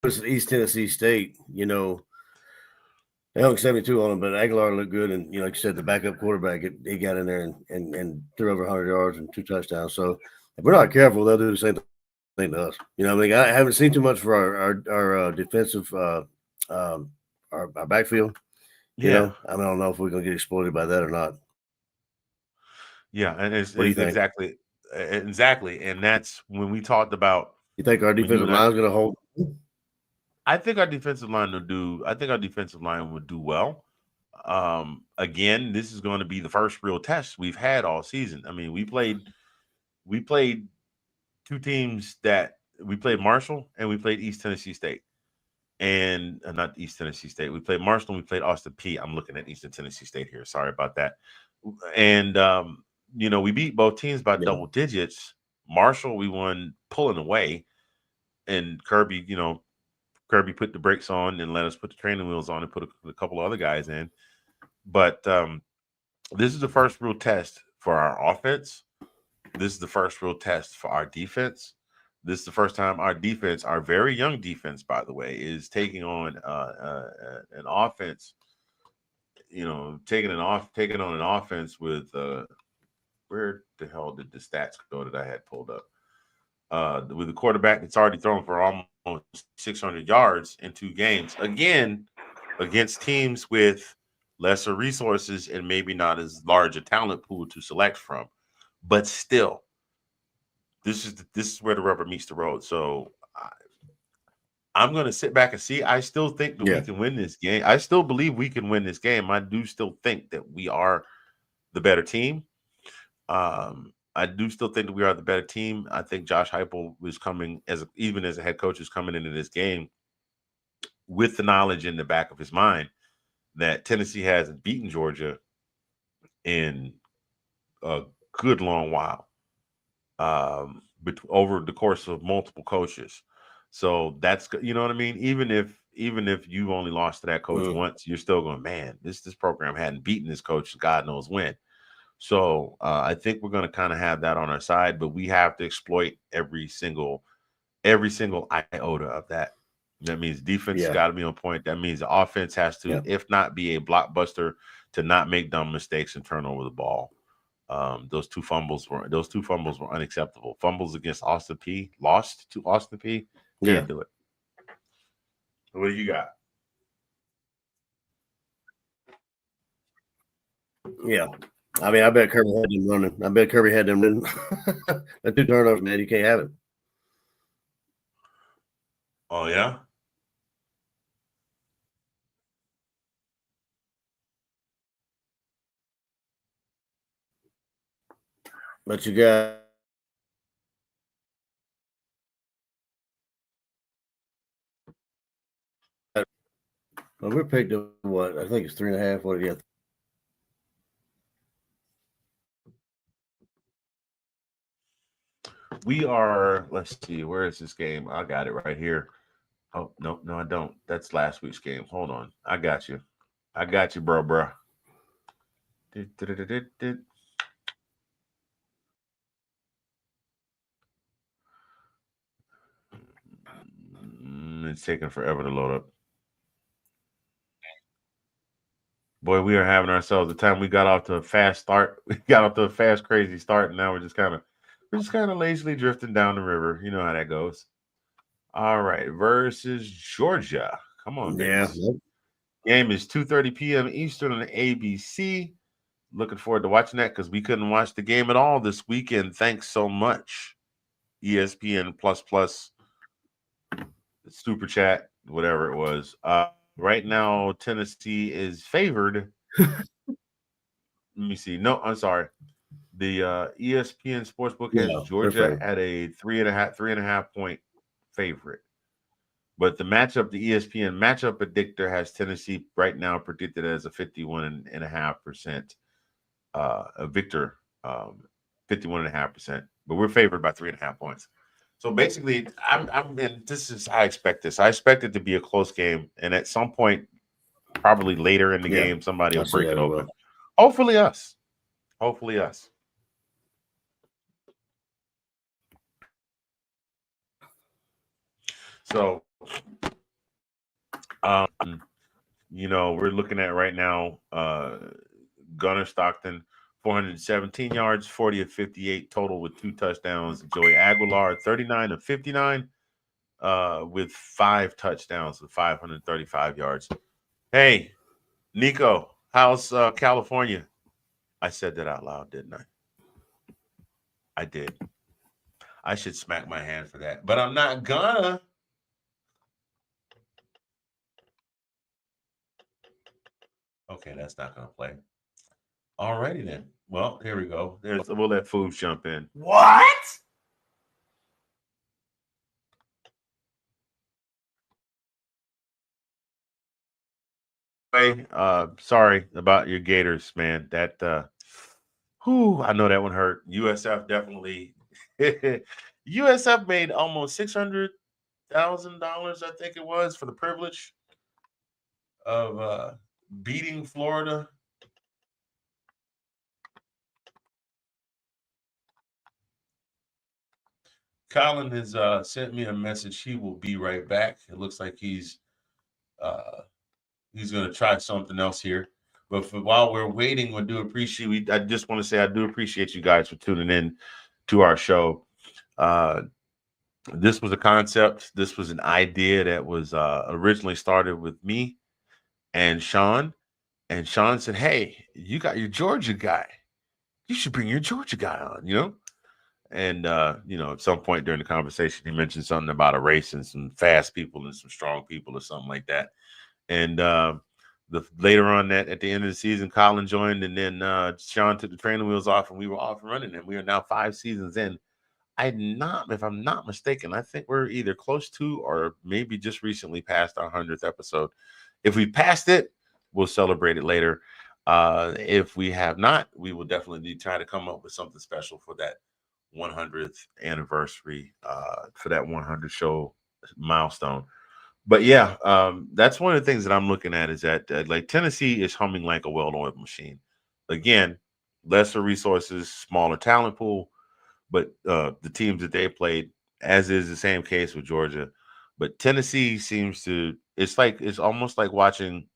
this is East Tennessee State, they only 72 on him, but Aguilar looked good. And, like you said, the backup quarterback, he got in there and threw over 100 yards and 2 touchdowns. So if we're not careful, they'll do the same thing to us. I haven't seen too much for our defensive, our backfield. I don't know if we're going to get exploited by that or not. Yeah, and it's exactly. And that's when we talked about. You think our defensive line is going to hold? I think our defensive line will do. I think our defensive line would do well. Again, this is going to be the first real test we've had all season. I mean, we played 2 teams that we played Marshall and we played East Tennessee State, and not East Tennessee State. We played Marshall and we played Austin P. I'm looking at Eastern Tennessee State here. Sorry about that. And we beat both teams by double digits. Marshall, we won pulling away, and Kirby put the brakes on and let us put the training wheels on and put a couple of other guys in. But this is the first real test for our offense. This is the first real test for our defense. This is the first time our defense, our very young defense, by the way, is taking on an offense. Taking on an offense with where the hell did the stats go that I had pulled up? With a quarterback that's already thrown for almost 600 yards in 2 games. Again, against teams with lesser resources and maybe not as large a talent pool to select from. But still, this is where the rubber meets the road. So I'm going to sit back and see. I still think that we can win this game. I still believe we can win this game. I do still think that we are the better team. I do still think that we are the better team. I think Josh Heupel is coming even as a head coach is coming into this game with the knowledge in the back of his mind that Tennessee hasn't beaten Georgia in a good long while, over the course of multiple coaches. So that's, you know what I mean? Even if you only lost to that coach once, you're still going, man, this program hadn't beaten this coach, God knows when. So I think we're going to kind of have that on our side, but we have to exploit every single iota of that. That means defense has got to be on point. That means the offense has to, if not be a blockbuster, to not make dumb mistakes and turn over the ball. Those two fumbles were unacceptable. Fumbles against Austin P. Lost to Austin P. Can't do it. What do you got? Yeah. I mean, I bet Kirby had them running. The 2 turnovers, man, you can't have it. Oh, yeah? But you got we're picked up what? I think it's 3.5. What do you have? We are, let's see, where is this game? I got it right here. Oh, no, I don't. That's last week's game. Hold on. I got you, bro. It's taking forever to load up. Boy, we are having ourselves the time. We got off to a fast start. We got off to a fast, crazy start, and now we're just kind of lazily drifting down the river. You know how that goes. All right, versus Georgia. Come on, guys. Game is 2:30 p.m. Eastern on the ABC. Looking forward to watching that because we couldn't watch the game at all this weekend. Thanks so much, ESPN plus Super Chat, whatever it was. Right now, Tennessee is favored. Let me see. No, I'm sorry. The ESPN Sportsbook has Georgia at a 3.5 point favorite. But the matchup, the ESPN matchup predictor has Tennessee right now predicted as a 51.5% victor, 51.5%. But we're favored by 3.5 points. So basically, I expect this. I expect it to be a close game, and at some point, probably later in the game, somebody will break it open. Hopefully us. So, we're looking at right now, Gunnar Stockton, 417 yards, 40 of 58 total with 2 touchdowns. Joey Aguilar, 39 of 59 with 5 touchdowns with 535 yards. Hey, Nico, how's California? I said that out loud, didn't I? I did. I should smack my hand for that, but I'm not gonna. Okay, that's not gonna play. Alrighty then. Well, here we go. We'll let Foobs jump in. What? Hey, sorry about your Gators, man. That I know that one hurt. USF definitely. USF made almost $600,000, I think it was, for the privilege of beating Florida. Collin has sent me a message. He will be right back. It looks like he's going to try something else here. But while we're waiting, I just want to say I do appreciate you guys for tuning in to our show. This was a concept. This was an idea that was originally started with me and Sean. And Sean said, hey, you got your Georgia guy. You should bring your Georgia guy on, And at some point during the conversation, he mentioned something about a race and some fast people and some strong people or something like that. And later on that at the end of the season, Collin joined, and then Sean took the training wheels off, and we were off and running. And we are now 5 seasons in. If I'm not mistaken, I think we're either close to or maybe just recently passed our 100th episode. If we passed it, we'll celebrate it later. If we have not, we will definitely try to come up with something special for that 100th anniversary, for that 100 show milestone. But yeah, that's one of the things that I'm looking at is that like Tennessee is humming like a well-oiled machine. Again, lesser resources, smaller talent pool, but the teams that they played, as is the same case with Georgia. But Tennessee seems to, it's almost like watching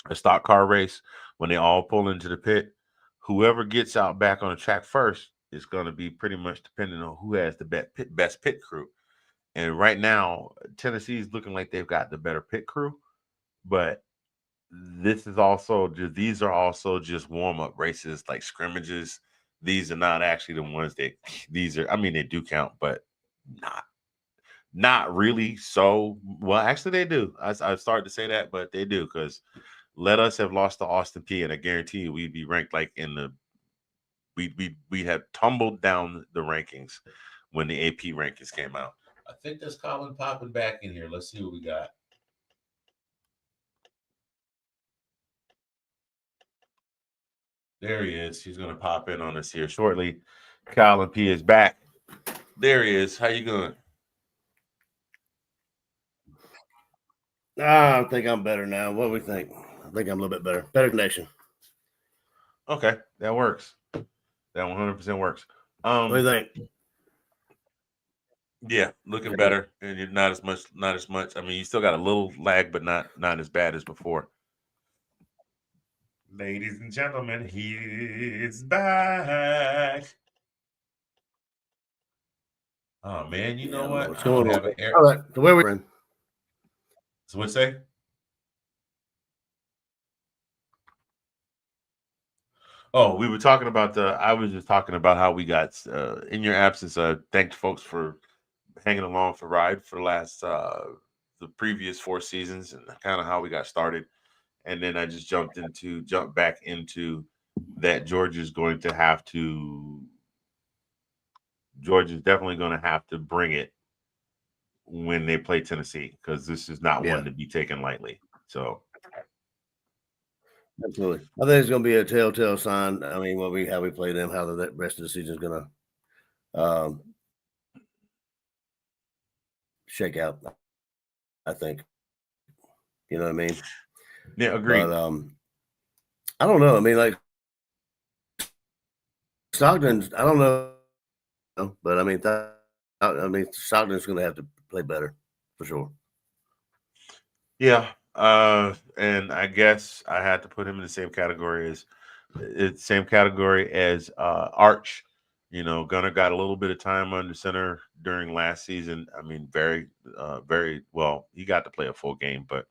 a stock car race when they all pull into the pit. Whoever gets out back on the track first is going to be pretty much depending on who has the best pit crew. And right now, Tennessee is looking like they've got the better pit crew, but these are also just warm-up races, like scrimmages. These are not actually the ones they do count, but not really. So, well, actually they do. I started to say that, but they do, because let us have lost to Austin P, and I guarantee you we'd be ranked like we had tumbled down the rankings when the AP rankings came out. I think there's Collin popping back in here. Let's see what we got. There he is. He's going to pop in on us here shortly. Collin P is back. There he is. How you doing? I think I'm better now. What do we think? I think I'm a little bit better. Better connection. Okay, that works. That 100% works. What do you think? Yeah, looking better, and you're not as much. I mean, you still got a little lag, but not as bad as before. Ladies and gentlemen, he's back. Oh man, you know what? What's going on? All right, so where we're in. So what say? Oh, we were talking about I was just talking about how we got in your absence. Thanked folks for hanging along for ride for the last the previous 4 seasons, and kind of how we got started. And then I just jumped back into that Georgia's definitely going to have to bring it when they play Tennessee, because this is not one to be taken lightly. So absolutely, I think it's going to be a telltale sign. I mean, how we play them, how the rest of the season is going to shake out. I think, you know what I mean. Yeah, agreed. But I don't know. I mean, like Stockton, I don't know, but I mean, Stockton's going to have to play better for sure. Yeah, and I guess I had to put him in the same category as Arch. You know, Gunner got a little bit of time under center during last season. I mean, very well. He got to play a full game, but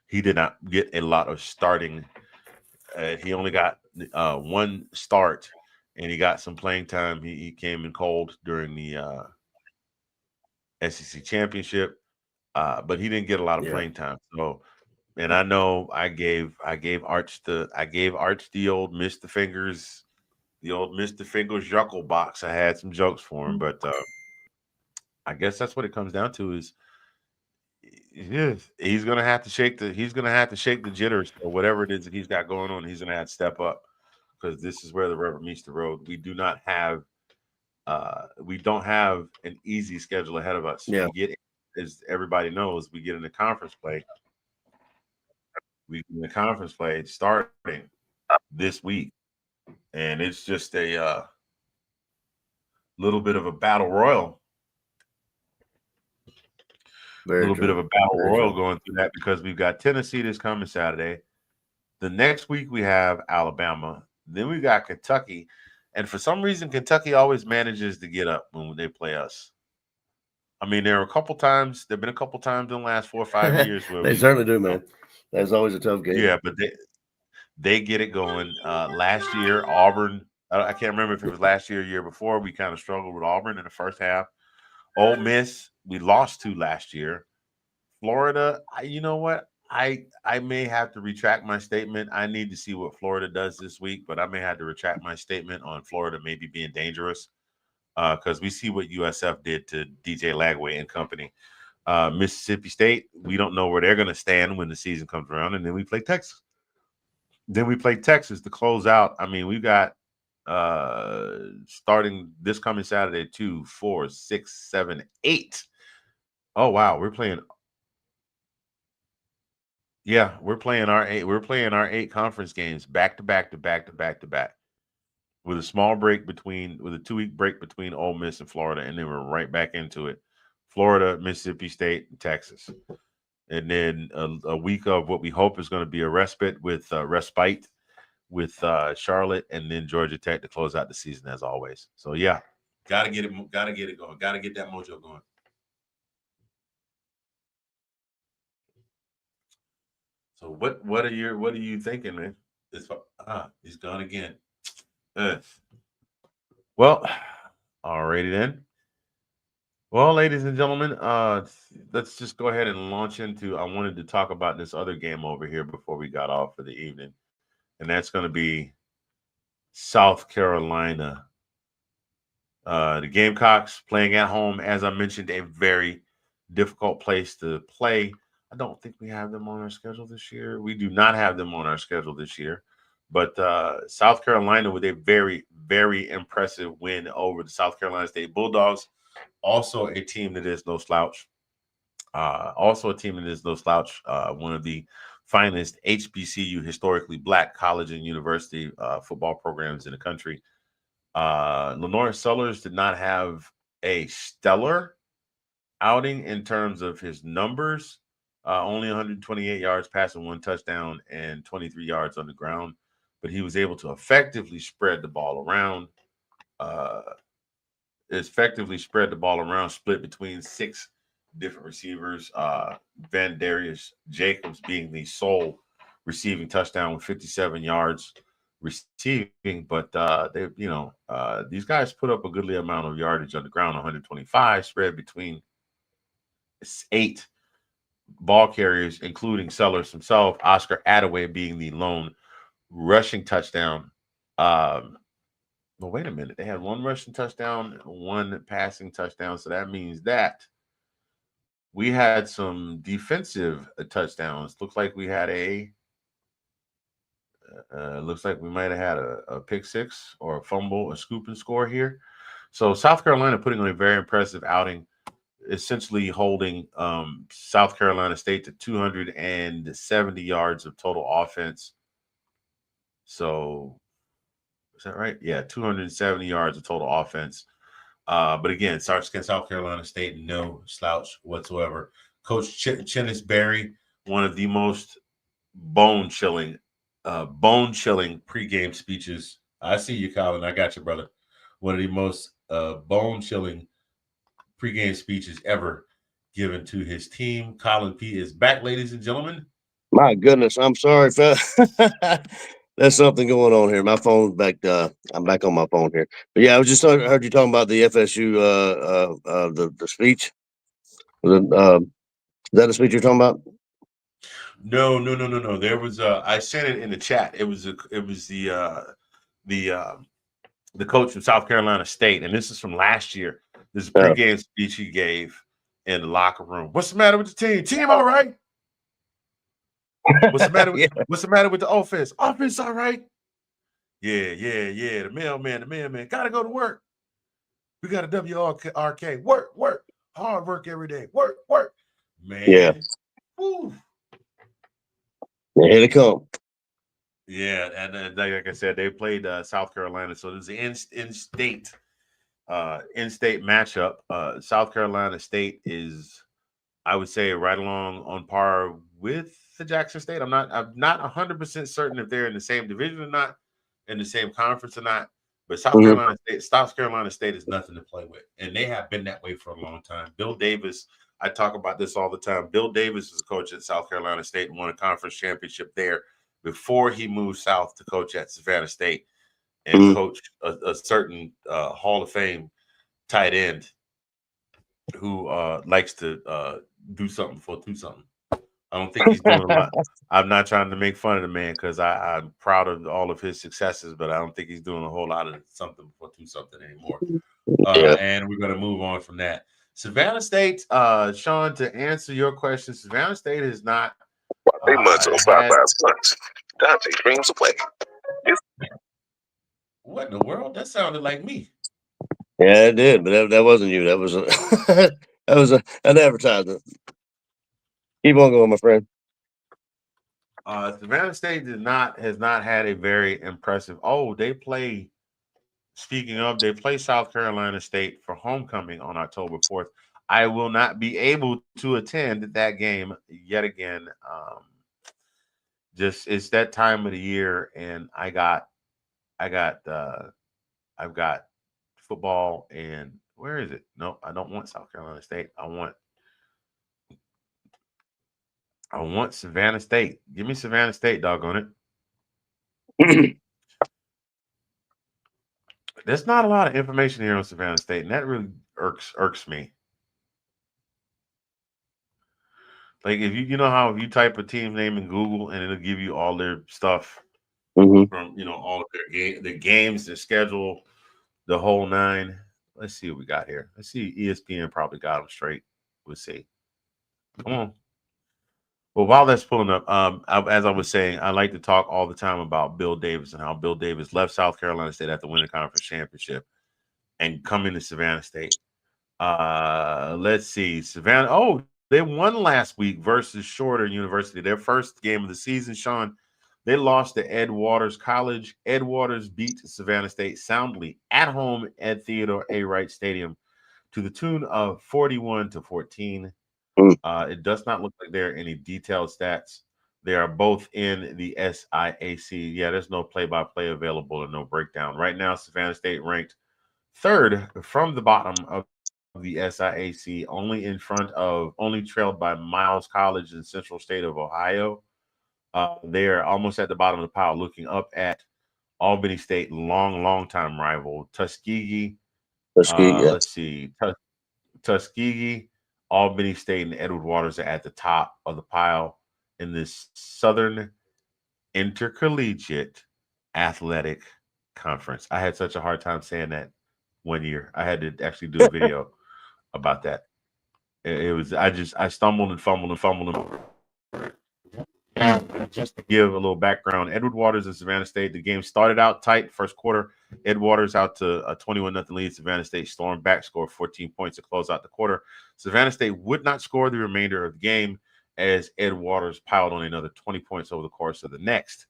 he did not get a lot of starting. He only got 1 start, and he got some playing time. He came in cold during the SEC championship, but he didn't get a lot of playing time. So, and I know I gave Arch the old Mista Fingers, Yuckle box. I had some jokes for him, but I guess that's what it comes down to is. He's gonna have to shake the jitters or whatever it is that he's got going on. He's gonna have to step up, because this is where the rubber meets the road. We don't have an easy schedule ahead of us. Yeah. We get, as everybody knows, we get into conference play. Starting this week, and it's just a little bit of a battle royal. Bit of a battle royal going through that, because we've got Tennessee this coming Saturday. The next week we have Alabama. Then we got Kentucky. And for some reason, Kentucky always manages to get up when they play us. I mean, there have been a couple times in the last 4 or 5 years where they certainly do, man. That's always a tough game. Yeah, but they get it going. Last year, Auburn I can't remember if it was last year or year before. We kind of struggled with Auburn in the first half. Ole Miss, we lost to last year. Florida, you know what? I may have to retract my statement. I need to see what Florida does this week, but I may have to retract my statement on Florida maybe being dangerous because we see what USF did to DJ Lagway and company. Mississippi State, we don't know where they're going to stand when the season comes around, and then we play Texas. Then we play Texas to close out. I mean, we've got starting this coming Saturday 2, 4, 6, 7, 8. Oh wow, we're playing. Yeah, we're playing our 8. We're playing our 8 conference games back to back to back to back to back, with a small break between, with a 2-week break between Ole Miss and Florida, and then we're right back into it. Florida, Mississippi State, and Texas, and then a week of what we hope is going to be a respite with Charlotte, and then Georgia Tech to close out the season as always. So yeah, gotta get it going, gotta get that mojo going. So what are you thinking, man? He's gone again. Well, alrighty then. Well, ladies and gentlemen, let's just go ahead and launch into. I wanted to talk about this other game over here before we got off for the evening, and that's going to be South Carolina. The Gamecocks playing at home, as I mentioned, a very difficult place to play. I don't think we have them on our schedule this year. We do not have them on our schedule this year. But South Carolina with a very, very impressive win over the South Carolina State Bulldogs. Also a team that is no slouch. One of the finest HBCU, historically black college and university football programs in the country. Lenore Sellers did not have a stellar outing in terms of his numbers. Only 128 yards passing, 1 touchdown, and 23 yards on the ground. But he was able to effectively spread the ball around. Split between 6 different receivers. Van Darius Jacobs being the sole receiving touchdown with 57 yards receiving. But these guys put up a goodly amount of yardage on the ground, 125, spread between 8 ball carriers, including Sellers himself, Oscar Attaway being the lone rushing touchdown. Well, wait a minute. They had 1 rushing touchdown, 1 passing touchdown. So that means that we had some defensive touchdowns. Looks like we had looks like we might have had a pick 6 or a fumble, a scoop and score here. So South Carolina putting on a very impressive outing, essentially holding South Carolina State to 270 yards of total offense. So is that right? Yeah, 270 yards of total offense. But again, South Carolina State, no slouch whatsoever. Coach Chennis Berry, one of the most bone-chilling pregame speeches. I see you, Collin. I got you, brother. One of the most bone-chilling pregame speeches ever given to his team. Collin P is back, ladies and gentlemen. My goodness, I'm sorry, there's something going on here. My phone's back. I'm back on my phone here. But yeah, I was just heard you talking about the FSU the speech. Is that the speech you're talking about? No. There was I sent it in the chat. It was the coach from South Carolina State, and this is from last year. This is a pregame speech he gave in the locker room. What's the matter with the team? Team all right? What's the matter with What's the matter with the offense? Offense all right? Yeah. The mailman gotta go to work. We got a WRK. Work. Hard work every day. Work. Man. Yeah. Woo. Here they come. Yeah, and like I said, they played South Carolina, so there's an in-state matchup. South Carolina State is, I would say, right along on par with the Jackson State. I'm not 100% certain if they're in the same division or not, in the same conference or not. But South Carolina State is nothing to play with, and they have been that way for a long time. Bill Davis, I talk about this all the time. Bill Davis was a coach at South Carolina State and won a conference championship there before he moved south to coach at Savannah State. and coach a certain Hall of Fame tight end who likes to do something for two something. I don't think he's doing a lot. I'm not trying to make fun of the man because I'm proud of all of his successes, but I don't think he's doing a whole lot of something for two something anymore. And we're going to move on from that. Savannah State, Sean, to answer your question, Savannah State has not. They months on 5 months. Dante dreams away. What in the world? That sounded like me. Yeah, it did, but that wasn't you. That was an advertisement. Keep on going, my friend. Savannah State has not had a very impressive. Oh, they play. Speaking of, they play South Carolina State for homecoming on October 4th. I will not be able to attend that game yet again. Just it's that time of the year, and I've got football, and where is it? No, I don't want South Carolina State. I want Savannah State. Give me Savannah State, doggone it. There's not a lot of information here on Savannah State, and that really irks me. Like if you know how if you type a team name in Google and it'll give you all their stuff from all of their games, their schedule, the whole nine. Let's see what we got here. Let's see. ESPN probably got them straight. We'll see. Come on. Well, while that's pulling up, as I was saying, I like to talk all the time about Bill Davis and how Bill Davis left South Carolina State after winning the conference championship and coming to Savannah State. Let's see. Savannah. Oh, they won last week versus Shorter University. Their first game of the season, Sean. They lost to Ed Waters College. Ed Waters beat Savannah State soundly at home at Theodore A. Wright Stadium to the tune of 41-14. It does not look like there are any detailed stats. They are both in the SIAC. Yeah, there's no play-by-play available or no breakdown. Right now, Savannah State ranked third from the bottom of the SIAC, only trailed by Miles College in Central State of Ohio. They are almost at the bottom of the pile, looking up at Albany State, long time rival Tuskegee. Let's see, Tuskegee, Albany State, and Edward Waters are at the top of the pile in this Southern Intercollegiate Athletic Conference. I had such a hard time saying that one year. I had to actually do a video about that. It was I stumbled and fumbled. Just to give a little background, Edward Waters and Savannah State, the game started out tight first quarter. Ed Waters out to a 21-0 lead. Savannah State stormed back, scored 14 points to close out the quarter. Savannah State would not score the remainder of the game as Ed Waters piled on another 20 points over the course of the next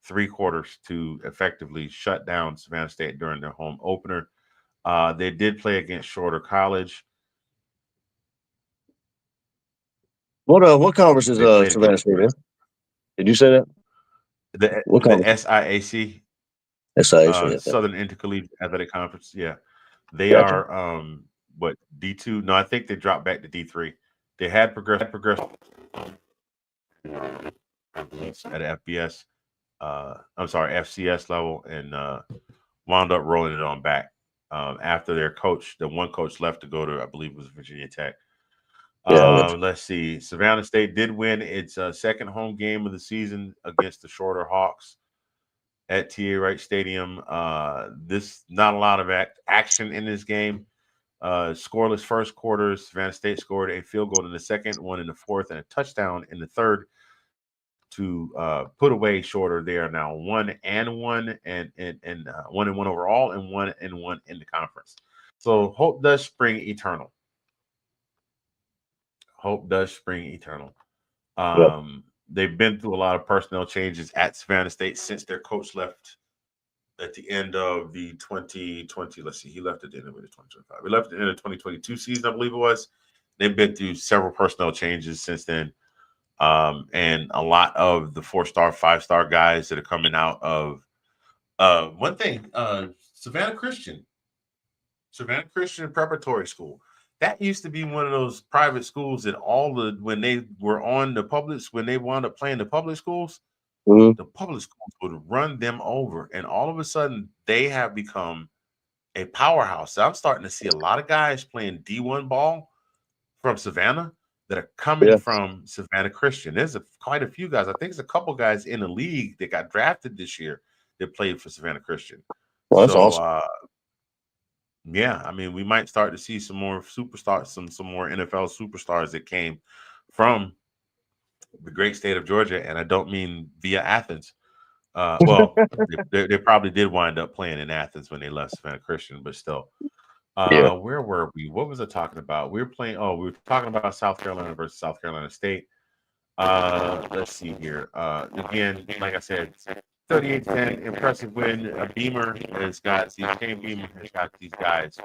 3 quarters to effectively shut down Savannah State during their home opener. They did play against Shorter College. What conference is Savannah State in? Did you say that? The SIAC. SIAC. Southern Intercollegiate Athletic Conference. Yeah. They are D2? No, I think they dropped back to D3. They had progressed at FBS. FCS level and wound up rolling it on back after their coach, the one coach left to go to, I believe it was Virginia Tech. Let's see. Savannah State did win its second home game of the season against the Shorter Hawks at T.A. Wright Stadium. This not a lot of action in this game. Scoreless first quarter. Savannah State scored a field goal in the second, one in the fourth, and a touchdown in the third to put away Shorter. They are now 1-1 and 1-1 overall and 1-1 in the conference. So hope does spring eternal. Hope does spring eternal. They've been through a lot of personnel changes at Savannah State since their coach left at the end of the 2020. Let's see, he left at the end of the 2025. He left at the end of the 2022 season, I believe it was. They've been through several personnel changes since then. And a lot of the 4-star, 5-star guys that are coming out of Savannah Christian Preparatory School. That used to be one of those private schools that when they wound up playing the public schools, Mm-hmm. the public schools would run them over, and all of a sudden they have become a powerhouse. So I'm starting to see a lot of guys playing D1 ball from Savannah that are coming Yeah. from Savannah Christian. There's quite a few guys. I think there's a couple guys in the league that got drafted this year that played for Savannah Christian. Well, that's awesome. Yeah, I mean, we might start to see some more superstars, some more NFL superstars that came from the great state of Georgia, and I don't mean via Athens. Well, they probably did wind up playing in Athens when they left Savannah Christian, but still. Yeah. Where were we? What was I talking about? We were talking about South Carolina versus South Carolina State. Let's see here. Again, like I said, 38-10, impressive win. Beamer has got Shane Beamer has got these guys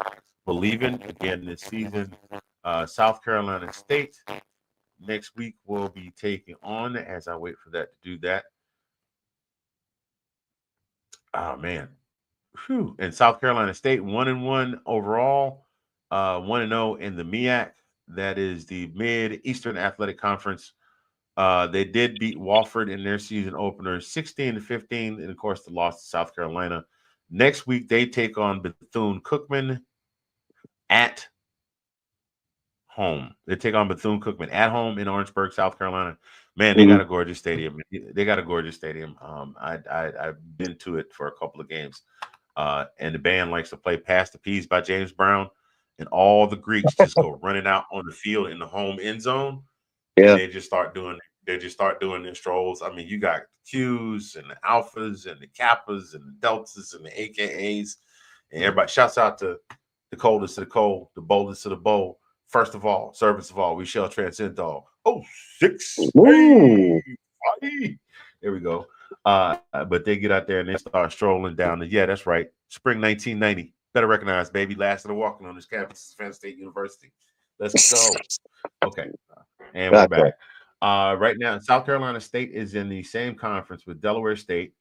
believing again this season. South Carolina State next week will be taking on, as I wait for that to do that. Oh man. Whew. And South Carolina State 1-1 overall, 1-0 in the MEAC. That is the Mid-Eastern Athletic Conference. They did beat Wofford in their season opener 16-15, and of course the loss to South Carolina. Next week they take on Bethune-Cookman at home. They take on Bethune-Cookman at home in Orangeburg, South Carolina. Man, they got a gorgeous stadium. They got a gorgeous stadium. I've been to it for a couple of games. And the band likes to play Pass the Peas by James Brown, and all the Greeks just go running out on the field in the home end zone. Yeah. And they just start doing their strolls. I mean, you got the Qs and the Alphas and the Kappas and the Deltas and the AKAs, and everybody shouts out to the coldest of the cold, the boldest of the bold. First of all, servants of all, we shall transcend all. Oh, 6. Hey, there we go. But they get out there and they start strolling down that's right. Spring 1990. Better recognize, baby. Last of the walking on this campus, Savannah State University. Let's go. Okay. And we're back. Right now, South Carolina State is in the same conference with Delaware State,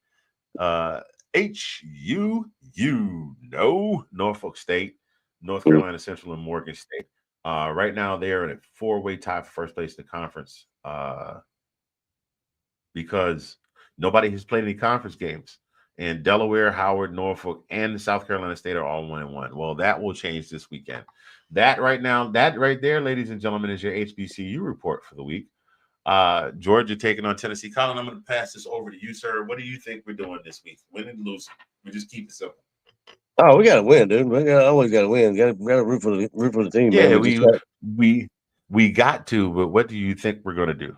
Norfolk State, North Carolina Central, and Morgan State. Right now, they are in a 4-way tie for first place in the conference because nobody has played any conference games. And Delaware, Howard, Norfolk, and South Carolina State are all 1-1. Well, that will change this weekend. That right there, ladies and gentlemen, is your HBCU report for the week. Georgia taking on Tennessee. Collin, I'm going to pass this over to you, sir. What do you think we're doing this week? Win and lose. We just keep it simple. Oh, we got to win, dude. We always got to win. Got to root for the team. Yeah, man. we got to. But what do you think we're going to do?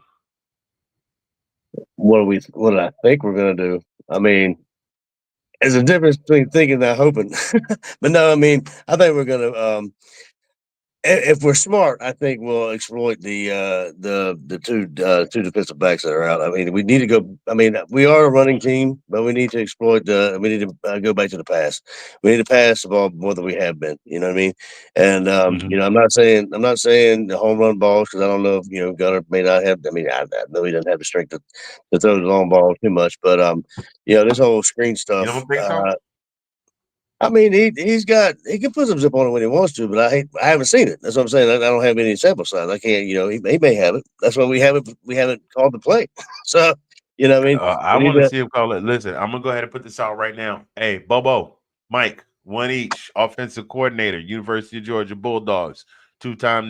What do I think we're going to do? I mean, there's a difference between thinking and hoping. But no, I mean, I think we're going to. If we're smart, I think we'll exploit the two defensive backs that are out. I mean, we need to go. I mean, we are a running team, but we need to exploit we need to go back to the pass. We need to pass the ball more than we have been. You know what I mean? And I'm not saying the home run balls because I don't know if Gunner may not have. I mean, I know he doesn't have the strength to throw the long ball too much, but this whole screen stuff. You don't think so? I mean, he can put some zip on it when he wants to, but I haven't seen it. That's what I'm saying. I don't have any sample size. I can't. He may have it. That's why we haven't called the play. So what I mean. I want to see him call it. Listen, I'm gonna go ahead and put this out right now. Hey, Bobo, Mike, one each, offensive coordinator, University of Georgia Bulldogs, two-time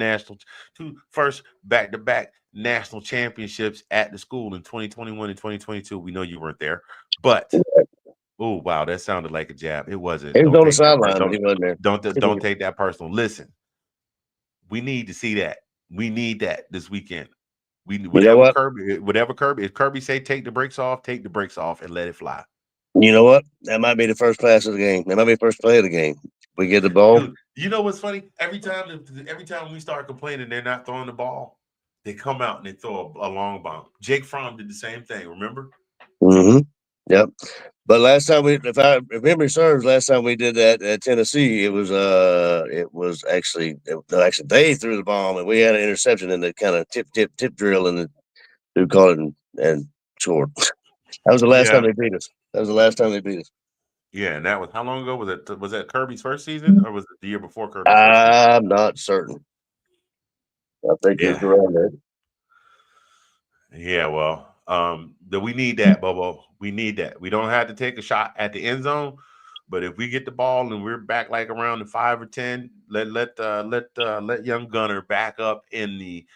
first back-to-back national championships at the school in 2021 and 2022. We know you weren't there, but. Oh, wow, that sounded like a jab. It wasn't. He was on the sideline. He wasn't there. Don't take that personal. Listen, we need to see that. We need that this weekend. Whatever Kirby, if Kirby say take the brakes off and let it fly. You know what? That might be the first pass of the game. That might be the first play of the game. We get the ball. Dude, you know what's funny? Every time we start complaining they're not throwing the ball, they come out and they throw a long bomb. Jake Fromm did the same thing, remember? Mm-hmm. Yep. But last time if memory serves, last time we did that at Tennessee, it was actually they threw the bomb and we had an interception in the kind of tip drill and the dude caught it and scored. That was the last time they beat us. Yeah, and that was how long ago? Was that Kirby's first season or was it the year before Kirby's I'm not certain. I think it's around there. Yeah, well, That we need that, Bobo. We need that. We don't have to take a shot at the end zone, but if we get the ball and we're back like around the 5 or 10, let young Gunner back up in the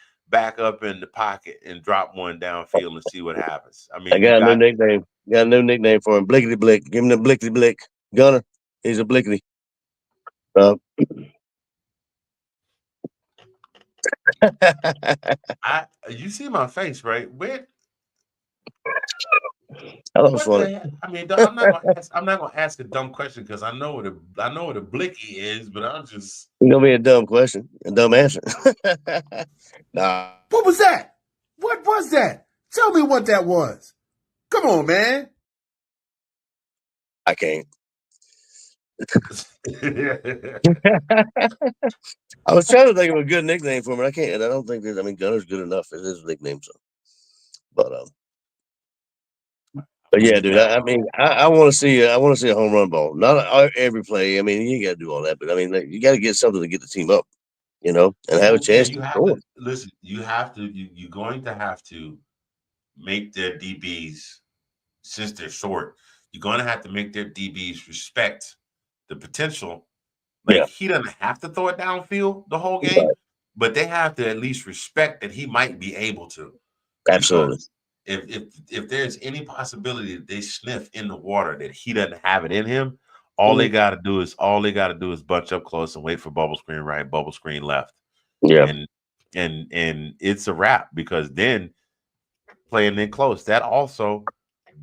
pocket and drop one downfield and see what happens. I mean, I got a new nickname. Got a new nickname for him. Blickety Blick. Give him the Blickety Blick. Gunner. He's a Blickety. You see my face, right? Where? That was funny. I mean, I'm not gonna ask a dumb question because I know what a blicky is, but I'm just. It's gonna be a dumb question, a dumb answer. Nah. What was that? What was that? Tell me what that was. Come on, man. I can't. I was trying to think of a good nickname for him, but I can't. I don't think that. I mean, Gunner's good enough as his nickname. So, but yeah, dude. I mean, I want to see. I want to see a home run ball. Not every play. I mean, you got to do all that, but I mean, you got to get something to get the team up, and have a chance to score. Listen, you have to. You're going to have to make their DBs, since they're short. You're going to have to make their DBs respect the potential. Like he doesn't have to throw it downfield the whole game, but they have to at least respect that he might be able to. Absolutely. If there's any possibility that they sniff in the water that he doesn't have it in him, all they got to do is bunch up close and wait for bubble screen right, bubble screen left. Yeah. And it's a wrap, because then playing in close, that also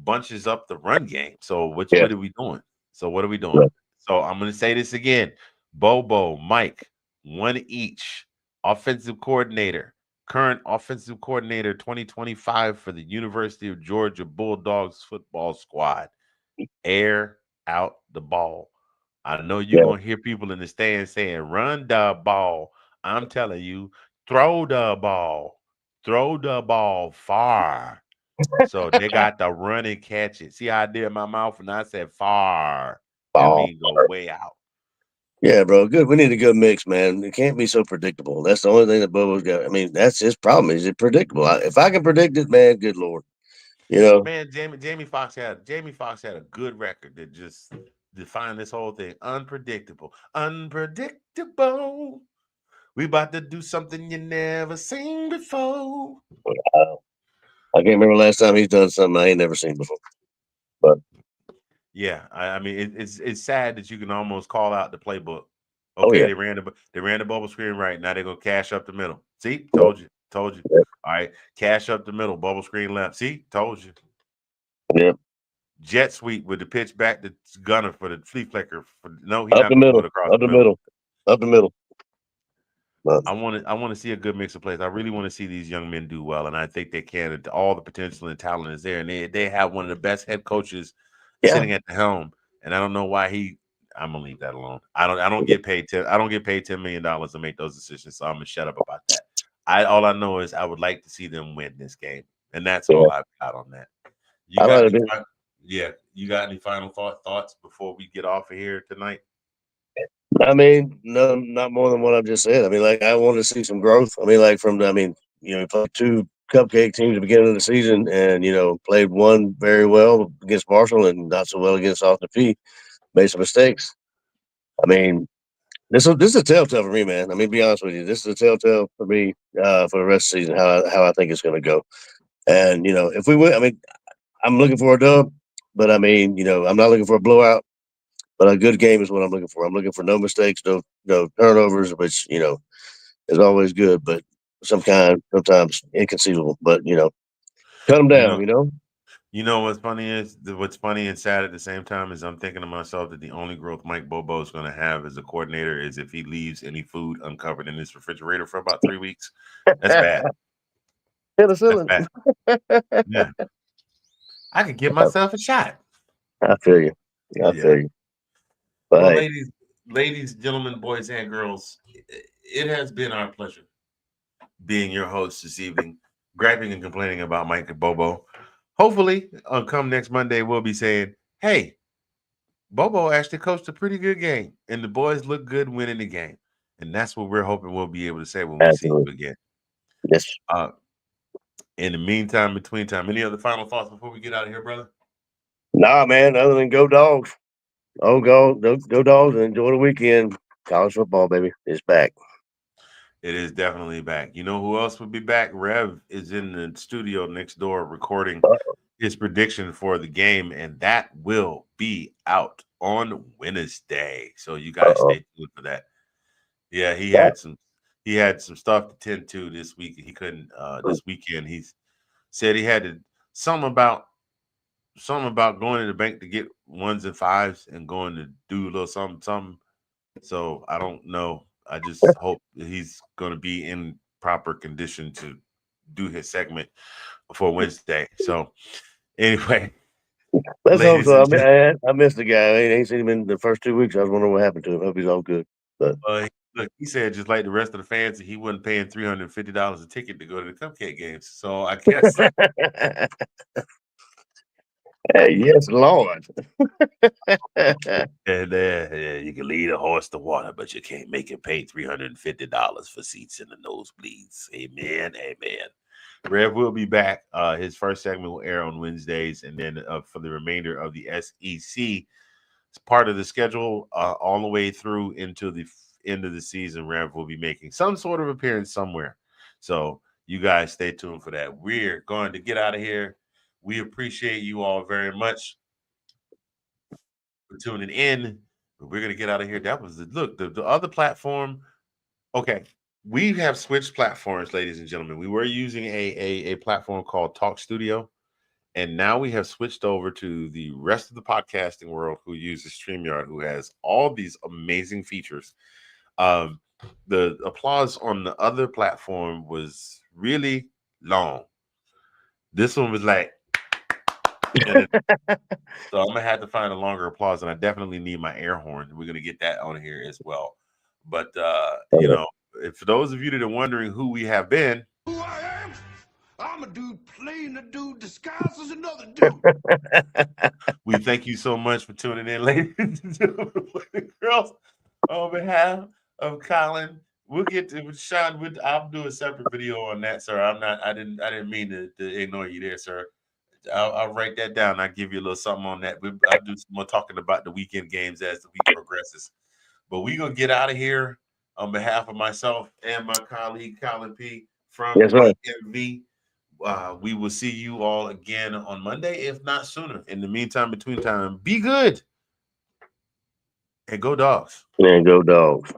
bunches up the run game. So what are we doing? So I'm going to say this again. Bobo, Mike, one each. Offensive coordinator, current offensive coordinator 2025 for the University of Georgia Bulldogs football squad. Air out the ball. I know you're going to hear people in the stands saying, run the ball. I'm telling you, throw the ball. Throw the ball far. So they got to run and catch it. See how I did in my mouth when I said far? That means go way out. Yeah, bro. Good. We need a good mix, man. It can't be so predictable. That's the only thing that Bobo's got. I mean, that's his problem. Is it predictable? If I can predict it, man, good Lord. Man, Jamie Foxx had a good record that just defined this whole thing. Unpredictable. Unpredictable. We about to do something you never seen before. I can't remember last time he's done something I ain't never seen before. But yeah, I mean, it's sad that you can almost call out the playbook. Okay, they ran the bubble screen right. Now they're gonna cash up the middle. See, told you. Yep. All right, cash up the middle, bubble screen left. See, told you. Yep. Jet sweep with the pitch back to Gunner for the flea flicker. Up the middle. Up the middle. I want to see a good mix of plays. I really want to see these young men do well, and I think they can. All the potential and talent is there, and they have one of the best head coaches sitting at the helm. And I don't know why I'm gonna leave that alone. I don't get paid $10 million to make those decisions, so I'm gonna shut up about that. All I know is I would like to see them win this game, and that's all I've got on that. You got any final thoughts before we get off of here tonight? I mean, no, not more than what I've just said. I mean, like, I want to see some growth. I mean, like we played 2 cupcake teams at the beginning of the season, and played one very well against Marshall and not so well against Austin Peay. Made some mistakes. I mean, this is a telltale for me, man. I mean, be honest with you, this is a telltale for me for the rest of the season. How I think it's going to go. And if we win, I mean, I'm looking for a dub, but I mean, I'm not looking for a blowout. But a good game is what I'm looking for. I'm looking for no mistakes, no turnovers, which is always good, but sometimes inconceivable. But cut them down. What's funny and sad at the same time is I'm thinking to myself that the only growth Mike Bobo is going to have as a coordinator is if he leaves any food uncovered in his refrigerator for about 3 weeks. That's bad. That's bad. Yeah, I could give myself a shot. I feel you. I feel you. Well, ladies, gentlemen, boys and girls, it has been our pleasure being your host this evening, griping and complaining about Mike and Bobo. Hopefully, come next Monday, we'll be saying, hey, Bobo actually coached a pretty good game, and the boys look good winning the game. And that's what we're hoping we'll be able to say when we see you again. Yes. In the meantime, between time, any other final thoughts before we get out of here, brother? Nah, man. Other than go dogs. Oh, go dogs and enjoy the weekend. College football, baby, is back. It is definitely back. You know who else will be back? Rev is in the studio next door recording his prediction for the game, and that will be out on Wednesday. So you guys stay tuned for that. Yeah, he had some stuff to tend to this week. He couldn't this weekend. He said he had to something about going to the bank to get 1s and 5s and going to do a little something. So I don't know. I just hope that he's going to be in proper condition to do his segment for Wednesday. So anyway, let's hope so. I missed the guy. I ain't seen him in the first 2 weeks. I was wondering what happened to him. Hope he's all good. But look, he said just like the rest of the fans, he wasn't paying $350 a ticket to go to the cupcake games. So I guess. Yes, Lord. And you can lead a horse to water, but you can't make it pay $350 for seats in the nosebleeds. Amen. Amen. Rev will be back. His first segment will air on Wednesdays, and then for the remainder of the SEC, it's part of the schedule all the way through into the end of the season. Rev will be making some sort of appearance somewhere. So you guys stay tuned for that. We're going to get out of here. We appreciate you all very much for tuning in. We're going to get out of here. That was the other platform. Okay. We have switched platforms, ladies and gentlemen. We were using a platform called Talk Studio, and now we have switched over to the rest of the podcasting world who uses StreamYard, who has all these amazing features. The applause on the other platform was really long. This one was like, so I'm gonna have to find a longer applause, and I definitely need my air horn. We're gonna get that on here as well. But you know, for those of you that are wondering who we have been, Who I am? I'm a dude playing a dude disguised as another dude. we thank you so much for tuning in, ladies and gentlemen, girls. On behalf of Collin, we'll get to Sean. I'll do a separate video on that, sir. I didn't mean to ignore you there, sir. I'll write that down. I'll give you a little something on that. I'll do some more talking about the weekend games as the week progresses. But we're going to get out of here on behalf of myself and my colleague, Collin P. from DMV. We will see you all again on Monday, if not sooner. In the meantime, between time, be good. And go dogs. And go dogs.